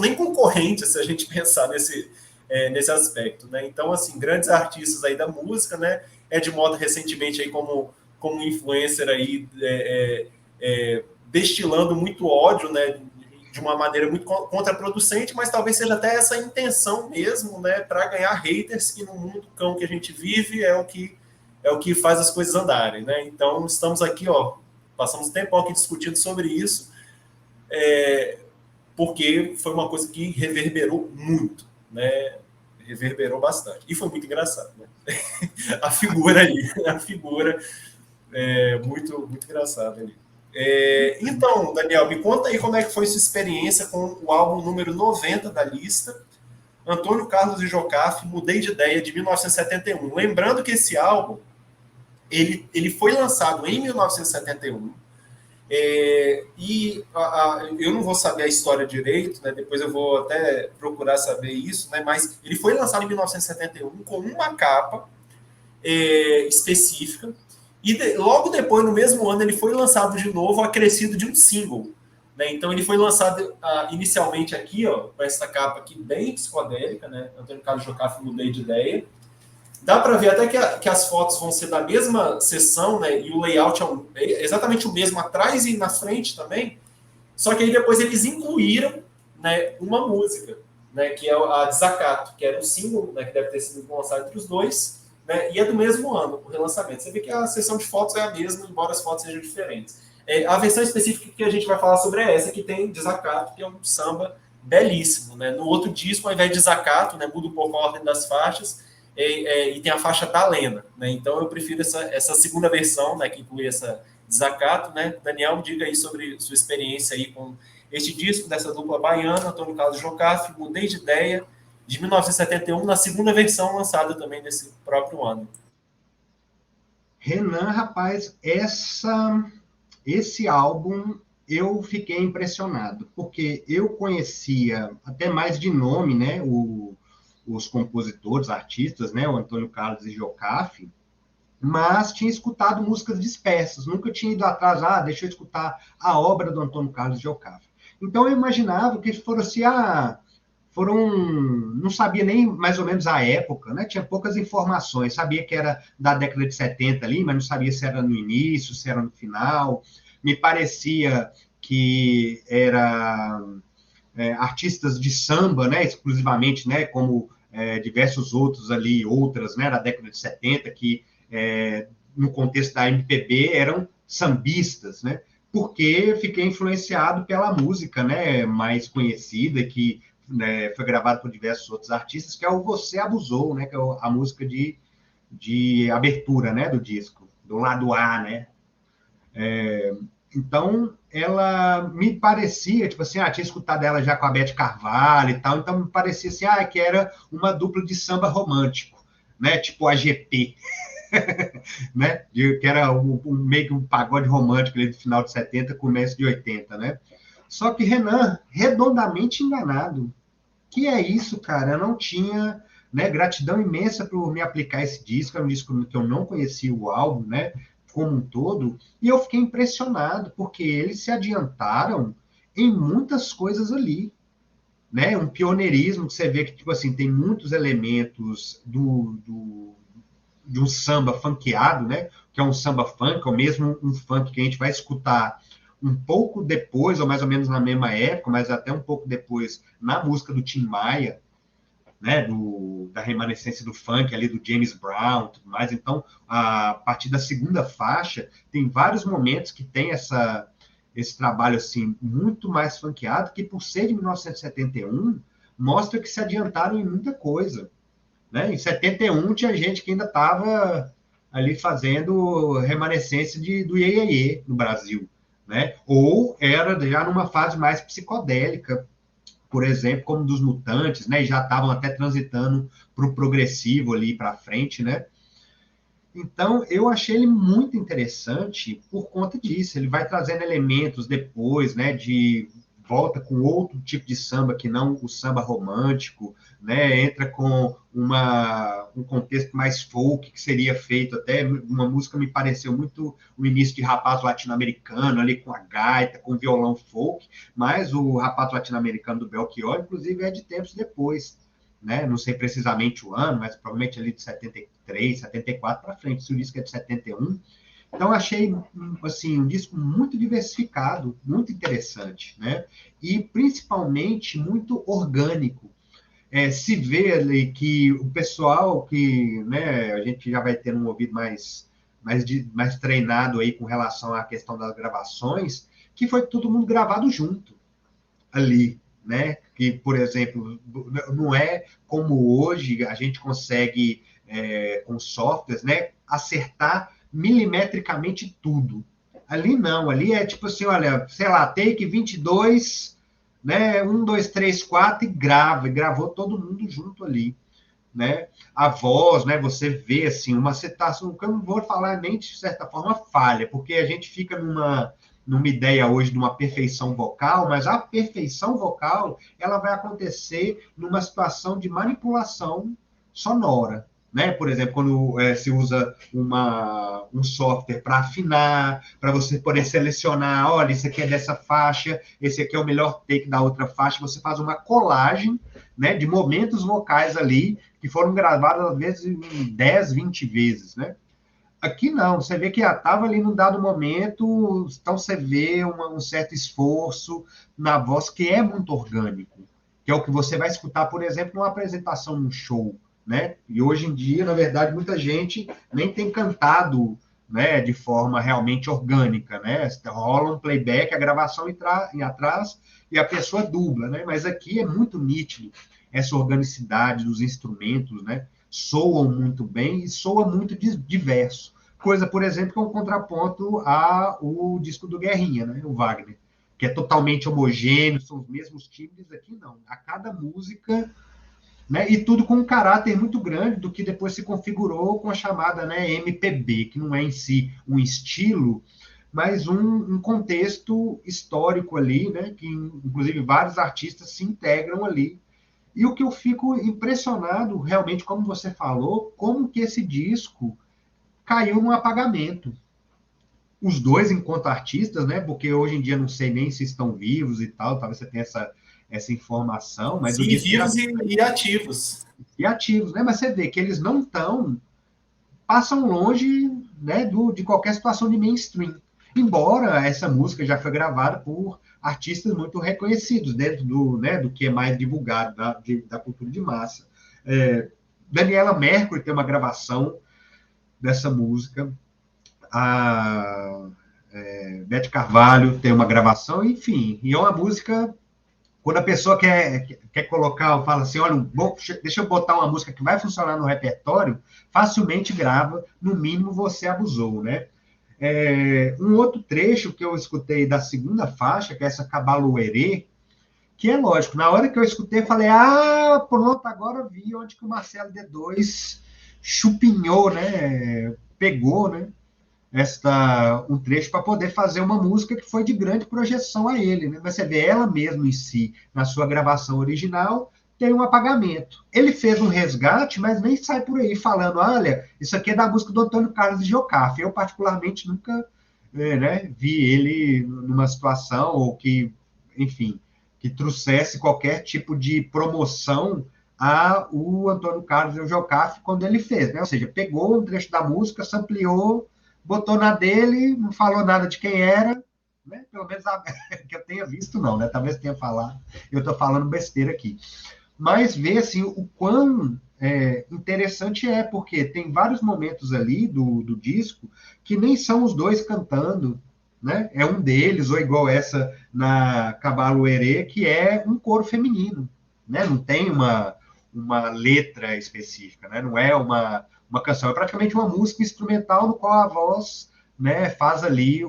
nem concorrentes, se a gente pensar nesse aspecto, né? Então, assim, grandes artistas aí da música, né? Ed Mota recentemente aí como influencer aí destilando muito ódio, né? De uma maneira muito contraproducente, mas talvez seja até essa intenção mesmo, né, para ganhar haters, que no mundo cão que a gente vive é o que faz as coisas andarem, né? Então estamos aqui, passamos um tempo aqui discutindo sobre isso, porque foi uma coisa que reverberou muito, né? Reverberou bastante. E foi muito engraçado, né? A figura muito, muito engraçada ali. Então, Daniel, me conta aí como é que foi sua experiência com o álbum número 90 da lista, Antônio Carlos e Jocafe, Mudei de Ideia, de 1971. Lembrando que esse álbum, ele foi lançado em 1971, eu não vou saber a história direito, né? Depois eu vou até procurar saber isso, né? Mas ele foi lançado em 1971 com uma capa específica, e logo depois, no mesmo ano, ele foi lançado de novo, acrescido de um single, né? Então ele foi lançado inicialmente aqui, com essa capa aqui bem psicodélica, né? Antônio Carlos Jocafe, Mudei de Ideia. Dá para ver até que as fotos vão ser da mesma sessão, né? E o layout é exatamente o mesmo atrás e na frente também. Só que aí depois eles incluíram, né, uma música, né, que é a Desacato, que era um single, né, que deve ter sido lançado entre os dois, né, e é do mesmo ano, o relançamento. Você vê que a sessão de fotos é a mesma, embora as fotos sejam diferentes. A versão específica que a gente vai falar sobre é essa, que tem Desacato, que é um samba belíssimo, né? No outro disco, ao invés de Desacato, né, muda um pouco a ordem das faixas, e tem a faixa da Lena, né? Então eu prefiro essa segunda versão, né, que inclui essa Desacato, né? Daniel, diga aí sobre sua experiência aí com este disco dessa dupla baiana, Antônio Carlos Jocafe, Mudei de Ideia, de 1971, na segunda versão lançada também nesse próprio ano. Renan, rapaz, esse álbum eu fiquei impressionado, porque eu conhecia até mais de nome, né, os compositores, artistas, né, o Antônio Carlos e Jocafe, mas tinha escutado músicas dispersas, nunca tinha ido atrás, deixa eu escutar a obra do Antônio Carlos e Jocafe. Então eu imaginava que não sabia nem mais ou menos a época, né? Tinha poucas informações, sabia que era da década de 70 ali, mas não sabia se era no início, se era no final. Me parecia que era artistas de samba, né? Exclusivamente, né? Como diversos outras, né? Da década de 70, que no contexto da MPB eram sambistas, né? Porque fiquei influenciado pela música, né? Mais conhecida, que foi gravado por diversos outros artistas, que é o Você Abusou, né? Que é a música de abertura, né? Do disco, do lado A, né? Então, ela me parecia, tipo assim, tinha escutado ela já com a Beth Carvalho e tal, então me parecia assim, que era uma dupla de samba romântico, né? Tipo a GP, né? Que era meio que um pagode romântico ali do final de 70, começo de 80, né? Só que Renan, redondamente enganado. Que é isso, cara? Eu não tinha, né? Gratidão imensa por me aplicar esse disco, era um disco que eu não conhecia o álbum, né? Como um todo, e eu fiquei impressionado, porque eles se adiantaram em muitas coisas ali, né? Um pioneirismo que você vê que, tipo assim, tem muitos elementos de um samba funkeado, né? Que é um samba funk, ou mesmo um funk que a gente vai escutar um pouco depois, ou mais ou menos na mesma época, mas até um pouco depois, na música do Tim Maia, né, da remanescência do funk ali, do James Brown, tudo mais. Então, a partir da segunda faixa, tem vários momentos que tem esse trabalho assim muito mais funkeado, que por ser de 1971, mostra que se adiantaram em muita coisa. Né? Em 71 tinha gente que ainda estava ali fazendo remanescência do Iê, Iê, Iê no Brasil. Né? Ou era já numa fase mais psicodélica, por exemplo, como dos Mutantes, né? E já estavam até transitando para o progressivo ali para frente, né? Então, eu achei ele muito interessante por conta disso. Ele vai trazendo elementos depois, né, de volta com outro tipo de samba que não o samba romântico, né? Entra com um contexto mais folk que seria feito até uma música me pareceu muito o início de Rapaz Latino-Americano ali com a gaita, com violão folk, mas o Rapaz Latino-Americano do Belchior, inclusive, é de tempos depois, né? Não sei precisamente o ano, mas provavelmente ali de 73, 74 para frente, se o disco é de 71. Então, achei assim, um disco muito diversificado, muito interessante, né? E principalmente muito orgânico. Se vê ali que o pessoal que, né, a gente já vai ter um ouvido mais treinado aí com relação à questão das gravações, que foi todo mundo gravado junto ali, né? Que, por exemplo, não é como hoje a gente consegue, com softwares, né, acertar milimetricamente tudo. Ali não, ali é tipo assim, olha, sei lá, take 22, né, 1, 2, 3, 4 e grava, e gravou todo mundo junto ali, né? A voz, né, você vê assim, uma citação, que eu não vou falar nem de certa forma falha, porque a gente fica numa ideia hoje de uma perfeição vocal, mas a perfeição vocal ela vai acontecer numa situação de manipulação sonora. Né? Por exemplo, quando se usa um software para afinar, para você poder selecionar, olha, esse aqui é dessa faixa, esse aqui é o melhor take da outra faixa, você faz uma colagem, né, de momentos vocais ali que foram gravados às vezes 10, 20 vezes, né? Aqui não, você vê que estava ali num dado momento, então você vê um certo esforço na voz que é muito orgânico, que é o que você vai escutar, por exemplo, numa apresentação, num show, né? E hoje em dia, na verdade, muita gente nem tem cantado, né, de forma realmente orgânica, né? Rola um playback, a gravação em atrás e a pessoa dubla, né? Mas aqui é muito nítido essa organicidade dos instrumentos, né? Soam muito bem e soa muito diverso. Coisa, por exemplo, que é um contraponto ao disco do Guerrinha, né? O Wagner, que é totalmente homogêneo, são os mesmos timbres, aqui não. A cada música, né? E tudo com um caráter muito grande do que depois se configurou com a chamada, né, MPB, que não é em si um estilo, mas um contexto histórico ali, né? Que inclusive vários artistas se integram ali. E o que eu fico impressionado, realmente, como você falou, como que esse disco caiu no apagamento. Os dois, enquanto artistas, né? Porque hoje em dia não sei nem se estão vivos e tal, talvez você tenha essa informação, mas o Sim, disco vivos e ativos. e ativos, né? Mas você vê que eles não estão, passam longe, né, de qualquer situação de mainstream. Embora essa música já foi gravada por artistas muito reconhecidos dentro do que é mais divulgado da cultura de massa. Daniela Mercury tem uma gravação dessa música. A Beth Carvalho tem uma gravação, enfim, e é uma música, quando a pessoa quer colocar, fala assim, olha, bom, deixa eu botar uma música que vai funcionar no repertório, facilmente grava, no mínimo você abusou, né? Um outro trecho que eu escutei da segunda faixa, que é essa Cabaluerê, que é lógico, na hora que eu escutei, eu falei, pronto, agora eu vi onde que o Marcelo D2 chupinhou, né? Pegou, né? Um trecho para poder fazer uma música que foi de grande projeção a ele, né? Mas você vê ela mesmo em si, na sua gravação original, tem um apagamento. Ele fez um resgate, mas nem sai por aí falando, olha, isso aqui é da música do Antônio Carlos de Jocafe. Eu, particularmente, nunca né, vi ele numa situação ou que, enfim, que trouxesse qualquer tipo de promoção a o Antônio Carlos de Jocafe quando ele fez, né? Ou seja, pegou um trecho da música, sampleou, botou na dele, não falou nada de quem era, né? Pelo menos que eu tenha visto, não, né? Talvez tenha falado, eu estou falando besteira aqui. Mas ver assim, o quão interessante é, porque tem vários momentos ali do disco que nem são os dois cantando, né? É um deles, ou igual essa na Cabaluerê, que é um coro feminino, né? Não tem uma letra específica, né? Não é uma canção, é praticamente uma música instrumental no qual a voz, né, faz ali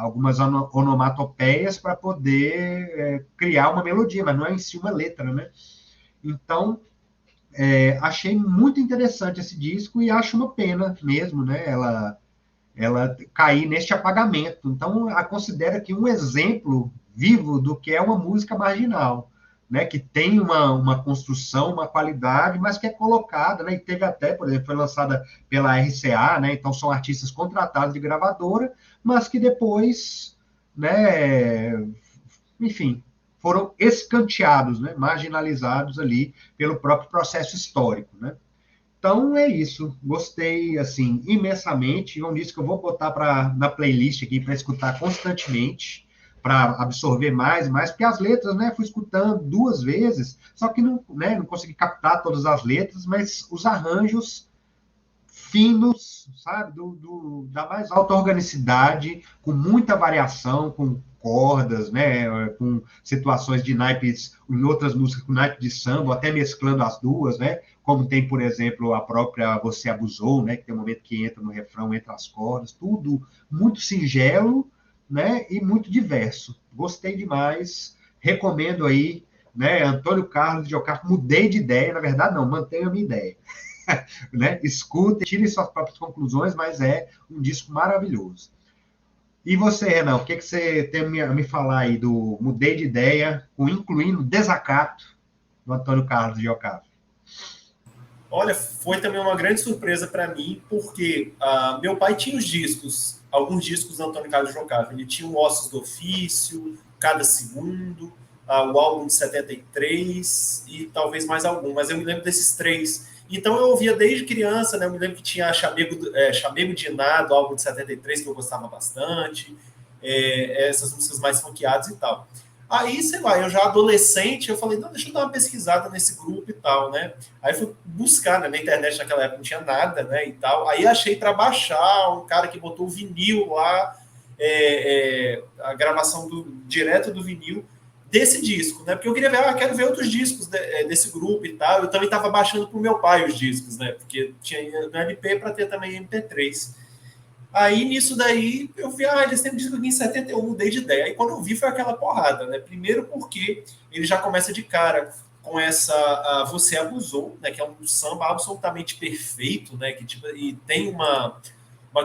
algumas onomatopeias para poder criar uma melodia, mas não é em si uma letra, né? Então, achei muito interessante esse disco e acho uma pena mesmo, né? Ela cair neste apagamento. Então, a considera aqui um exemplo vivo do que é uma música marginal, né? Que tem uma construção, uma qualidade, mas que é colocada, né? E teve até, por exemplo, foi lançada pela RCA, né? Então, são artistas contratados de gravadora, mas que depois, né? Enfim, foram escanteados, né? Marginalizados ali pelo próprio processo histórico, né? Então é isso. Gostei assim imensamente. É um disco que eu vou botar na playlist aqui para escutar constantemente, para absorver mais e mais, porque as letras, né, fui escutando duas vezes, só que não, né, não consegui captar todas as letras, mas os arranjos finos, sabe, da mais alta organicidade, com muita variação, com cordas, né, com situações de naipes, em outras músicas com naipe de samba, até mesclando as duas, né, como tem, por exemplo, a própria Você Abusou, né, que tem um momento que entra no refrão, entre as cordas, tudo muito singelo, né, e muito diverso. Gostei demais, recomendo aí, né, Antônio Carlos de Jocafe, mudei de ideia, na verdade não, mantenho a minha ideia. Né? Escutem, tirem suas próprias conclusões, mas é um disco maravilhoso. E você, Renan, o que você tem a me falar aí do Mudei de Ideia, incluindo Desacato, do Antônio Carlos de Jocafe? Olha, foi também uma grande surpresa para mim, porque meu pai tinha os discos, alguns discos do Antônio Carlos Jocafe. Ele tinha o Ossos do Ofício, Cada Segundo, o álbum de 73 e talvez mais algum, mas eu me lembro desses três. Então eu ouvia desde criança, né? Eu me lembro que tinha Chamego de Iná, do álbum de 73, que eu gostava bastante, essas músicas mais funkeadas e tal. Aí, sei lá, eu já adolescente, eu falei, não, deixa eu dar uma pesquisada nesse grupo e tal, né? Aí fui buscar, né? Na internet naquela época não tinha nada, né? E tal. Aí achei para baixar um cara que botou o vinil lá, a gravação direto do vinil desse disco, né? Porque eu queria ver, quero ver outros discos desse grupo e tal. Eu também estava baixando pro meu pai os discos, né? Porque tinha no LP para ter também MP3. Aí, nisso daí, eu vi, eles têm um disco aqui em 71, mudei de ideia. Aí, quando eu vi, foi aquela porrada, né? Primeiro porque ele já começa de cara com essa Você Abusou, né? Que é um samba absolutamente perfeito, né? Que, tipo, e tem uma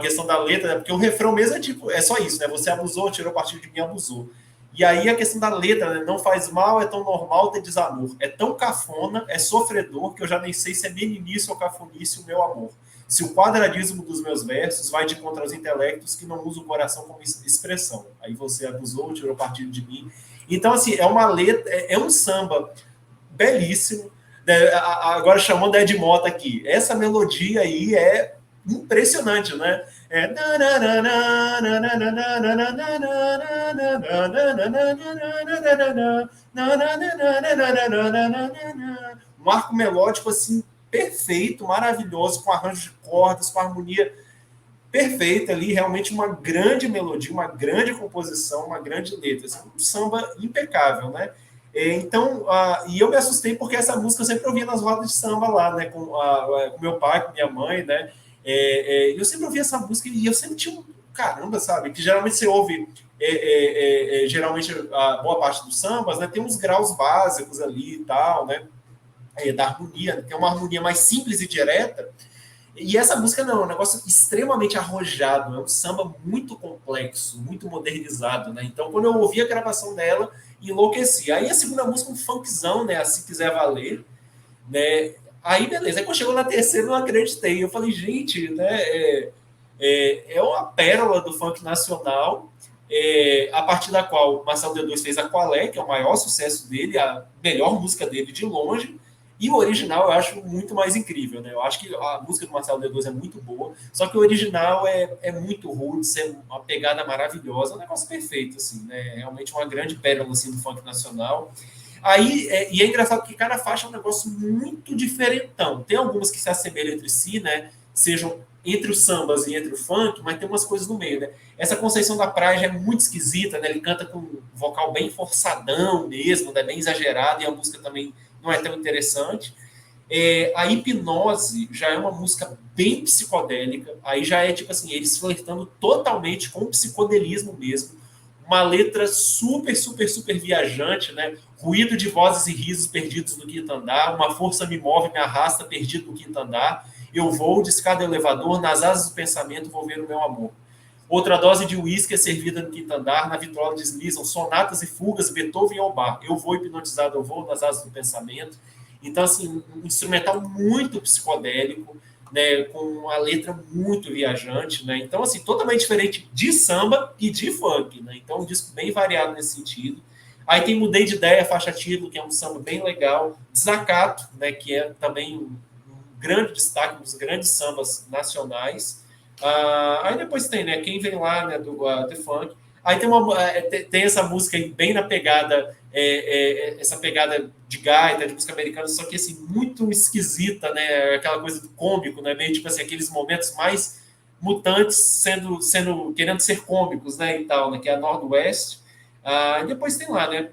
questão da letra, né? Porque o refrão mesmo é só isso, né? Você abusou, tirou partido de mim, abusou. E aí a questão da letra, né? Não faz mal, é tão normal ter desamor. É tão cafona, é sofredor, que eu já nem sei se é meninice ou cafonice o meu amor. Se o quadradismo dos meus versos vai de contra os intelectos que não usam o coração como expressão. Aí você abusou, tirou partido de mim. Então, assim, é uma letra, é um samba belíssimo. Agora chamando Ed Mota aqui. Essa melodia aí é impressionante, né? Um arco melódico assim perfeito, maravilhoso, com arranjo de cordas, com harmonia perfeita ali, realmente uma grande melodia, uma grande composição, uma grande letra, assim, um samba impecável, né? Então, e eu me assustei porque essa música eu sempre ouvia nas rodas de samba lá, né, com meu pai, com minha mãe, né? Eu sempre ouvi essa música e eu sempre tinha um caramba, sabe? Que geralmente você ouve, geralmente a boa parte dos sambas, né? Tem uns graus básicos ali e tal, né? Da harmonia, tem uma harmonia mais simples e direta. E essa música não, é um negócio extremamente arrojado, é um samba muito complexo, muito modernizado, né? Então, quando eu ouvi a gravação dela, enlouqueci. Aí a segunda música, um funkzão, né? Se Quiser Valer, né? Aí, beleza. Aí quando chegou na terceira, eu não acreditei. Eu falei, gente, né? É uma pérola do funk nacional, a partir da qual Marcelo D2 fez Aqualé, que é o maior sucesso dele, a melhor música dele de longe. E o original eu acho muito mais incrível, né? Eu acho que a música do Marcelo D2 é muito boa, só que o original é muito roots, é uma pegada maravilhosa, um negócio perfeito, assim, né? Realmente uma grande pérola assim, do funk nacional. Aí, e é engraçado que cada faixa é um negócio muito diferentão. Tem algumas que se assemelham entre si, né? Sejam entre os sambas e entre o funk, mas tem umas coisas no meio, né? Essa Conceição da Praia é muito esquisita, né? Ele canta com um vocal bem forçadão mesmo, né? Bem exagerado, e a música também não é tão interessante. A Hipnose já é uma música bem psicodélica, aí já é tipo assim, eles flertando totalmente com o psicodelismo mesmo, uma letra super, super, super viajante, né? Ruído de vozes e risos perdidos no quinto andar, uma força me move, me arrasta, perdido no quinto andar, eu vou de escada elevador, nas asas do pensamento vou ver o meu amor. Outra dose de uísque é servida no quinto andar, na vitrola deslizam sonatas e fugas, Beethoven ao bar. Eu vou hipnotizado, eu vou nas asas do pensamento. Então, assim, um instrumental muito psicodélico, né, com a letra muito viajante, né? Então, assim, totalmente diferente de samba e de funk, né? Então, um disco bem variado nesse sentido. Aí tem Mudei de Ideia, faixa título, que é um samba bem legal. Desacato, né, que é também um grande destaque, um dos grandes sambas nacionais. Aí depois tem, né, Quem Vem Lá, né, do The Funk. Aí tem essa música aí bem na pegada, essa pegada de gaita, de música americana, só que assim, muito esquisita, né? Aquela coisa do cômico, né? Meio tipo assim, aqueles momentos mais mutantes querendo ser cômicos, né? E tal, né? Que é a Nordwest. E depois tem lá, né?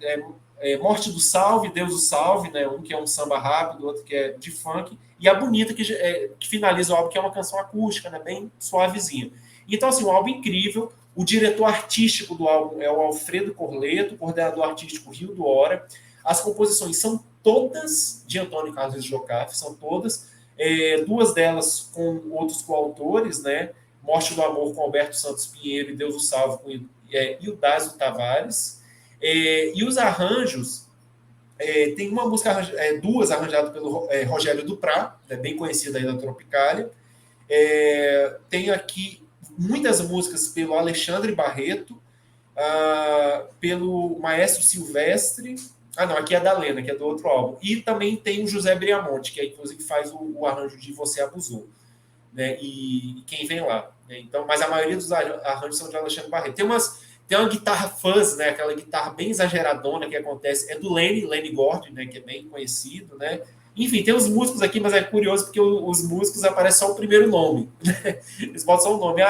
Morte do Salve, Deus o Salve, né? Um que é um samba rápido, outro que é de funk, e a Bonita, que finaliza o álbum, que é uma canção acústica, né? Bem suavezinha. Então, assim, um álbum incrível. O diretor artístico do álbum é o Alfredo Corleto, coordenador artístico Rio do Hora. As composições são todas de Antônio Carlos Jocafe, são todas. Duas delas com outros coautores, né? Morte do Amor com Alberto Santos Pinheiro e Deus o Salve com Ildásio Tavares. E os arranjos, tem uma música, duas arranjadas pelo Rogério Duprá, bem conhecido aí da Tropicália. Tem aqui muitas músicas pelo Alexandre Barreto, pelo Maestro Silvestre. Não, aqui é da Lena, que é do outro álbum. E também tem o José Briamonte, que inclusive faz o arranjo de Você Abusou, né? E Quem Vem Lá. Né? Então, mas a maioria dos arranjos são de Alexandre Barreto. Tem uma guitarra fuzz, né? Aquela guitarra bem exageradona que acontece. É do Lenny Gordon, né? Que é bem conhecido, né? Enfim, tem os músicos aqui, mas é curioso porque os músicos aparecem só o primeiro nome. Né? Eles botam só o nome.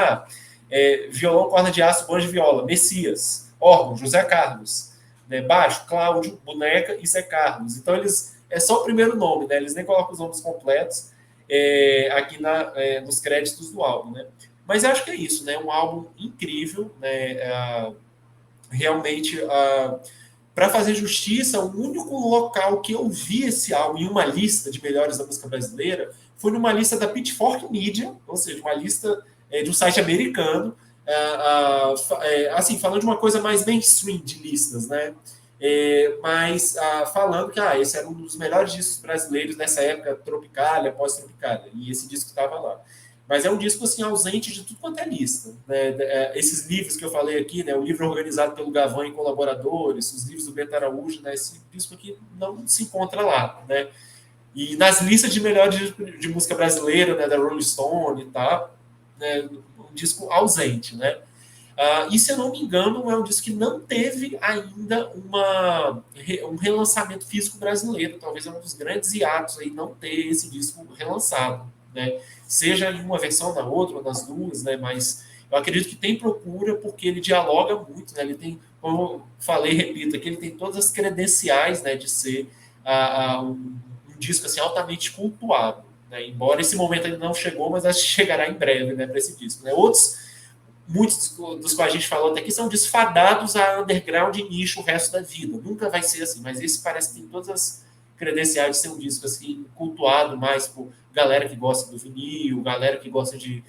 Violão, corda de aço, banjo, viola. Messias. Órgão, José Carlos. Né? Baixo, Cláudio, Boneca e Zé Carlos. Então, é só o primeiro nome, né? Eles nem colocam os nomes completos aqui nos créditos do álbum, né? Mas eu acho que é isso, né? Um álbum incrível, né? Realmente, para fazer justiça, o único local que eu vi esse álbum em uma lista de melhores da música brasileira foi numa lista da Pitchfork Media, ou seja, uma lista de um site americano, assim, falando de uma coisa mais mainstream de listas, né? Mas falando que esse era um dos melhores discos brasileiros nessa época, Tropicália, pós-Tropicália, e esse disco estava lá. Mas é um disco assim, ausente de tudo quanto é lista. Né? Esses livros que eu falei aqui, né? O livro organizado pelo Gavan e colaboradores, os livros do Beto Araújo, né? Esse disco aqui não se encontra lá. Né? E nas listas de melhores de música brasileira, né? Da Rolling Stone e tal, né? Um disco ausente. Né? E se eu não me engano, é um disco que não teve ainda um relançamento físico brasileiro. Talvez é um dos grandes hiatos aí não ter esse disco relançado. Né? Seja em uma versão da outra, ou das duas, né? Mas eu acredito que tem procura porque ele dialoga muito, né? Ele tem, como eu falei, repito, aqui ele tem todas as credenciais, né, de ser um disco assim, altamente cultuado. né? Embora esse momento ainda não chegou, mas acho que chegará em breve, né, para esse disco, né? Muitos dos quais a gente falou até aqui são desfadados a underground e nicho o resto da vida. Nunca vai ser assim, mas esse parece que tem todas as credenciais de ser um disco assim, cultuado mais por galera que gosta do vinil, galera que gosta de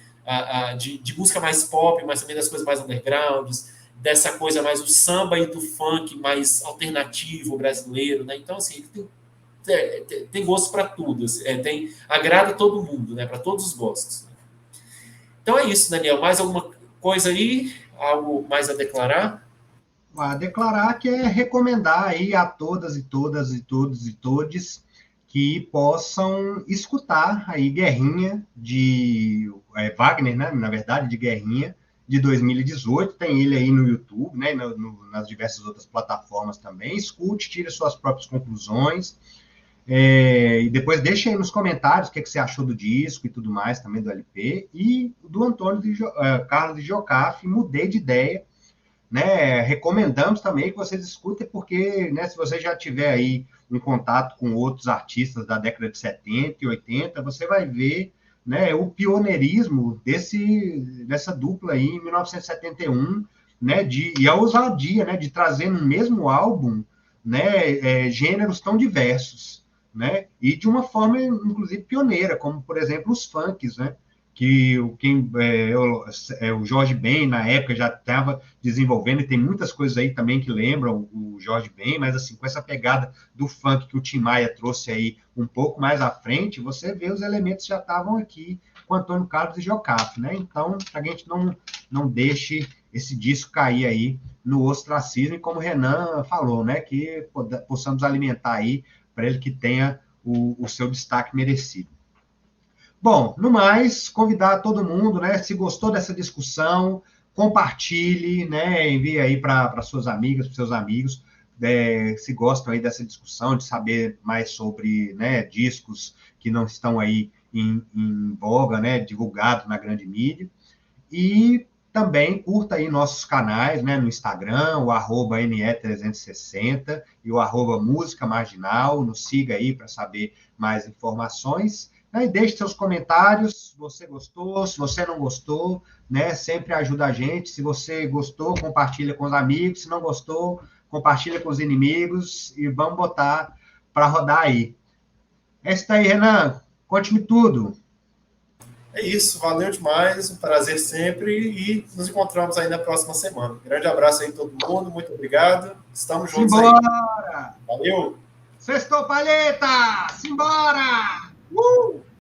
música mais pop, mas também das coisas mais undergrounds, dessa coisa mais do samba e do funk mais alternativo brasileiro, né? Então, assim, tem gosto para tudo, agrada todo mundo, né? Para todos os gostos. Então é isso, Daniel. Mais alguma coisa aí? Algo mais a declarar? A declarar que é recomendar aí a todas e todas e todos e todes que possam escutar aí Guerrinha de Wagner, né? Na verdade, de Guerrinha de 2018. Tem ele aí no YouTube, né? Nas diversas outras plataformas também. Escute, tire suas próprias conclusões. E depois deixe aí nos comentários o que você achou do disco e tudo mais, também do LP. E do Antônio Carlos de Jocafe, mudei de ideia, né? Recomendamos também que vocês escutem, porque, né, se você já tiver aí um contato com outros artistas da década de 70 e 80, você vai ver, né, o pioneirismo dessa dupla aí em 1971, né, e a ousadia, né, de trazer no mesmo álbum, né, gêneros tão diversos, né, e de uma forma, inclusive, pioneira, como, por exemplo, os funks, né, que o Jorge Ben, na época, já estava desenvolvendo, e tem muitas coisas aí também que lembram o Jorge Ben, mas assim, com essa pegada do funk que o Tim Maia trouxe aí um pouco mais à frente, você vê os elementos já estavam aqui com Antônio Carlos e Jocafe, né? Então, para que a gente não deixe esse disco cair aí no ostracismo, e como o Renan falou, né, que possamos alimentar aí para ele que tenha o seu destaque merecido. Bom, no mais, convidar todo mundo, né? Se gostou dessa discussão, compartilhe, né? Envie aí para suas amigas, para seus amigos, se gostam aí dessa discussão, de saber mais sobre, né, discos que não estão aí em voga, né? Divulgados na grande mídia. E também curta aí nossos canais, né? No Instagram, o @NE360 e o @Música Marginal. Nos siga aí para saber mais informações. E deixe seus comentários, se você gostou, se você não gostou, né? Sempre ajuda a gente. Se você gostou, compartilha com os amigos. Se não gostou, compartilha com os inimigos e vamos botar para rodar aí. É isso aí, Renan. Conte-me tudo. É isso, valeu demais, um prazer sempre e nos encontramos aí na próxima semana. Grande abraço aí a todo mundo, muito obrigado. Estamos juntos aí. Simbora! Valeu! Sextou, palheta! Simbora!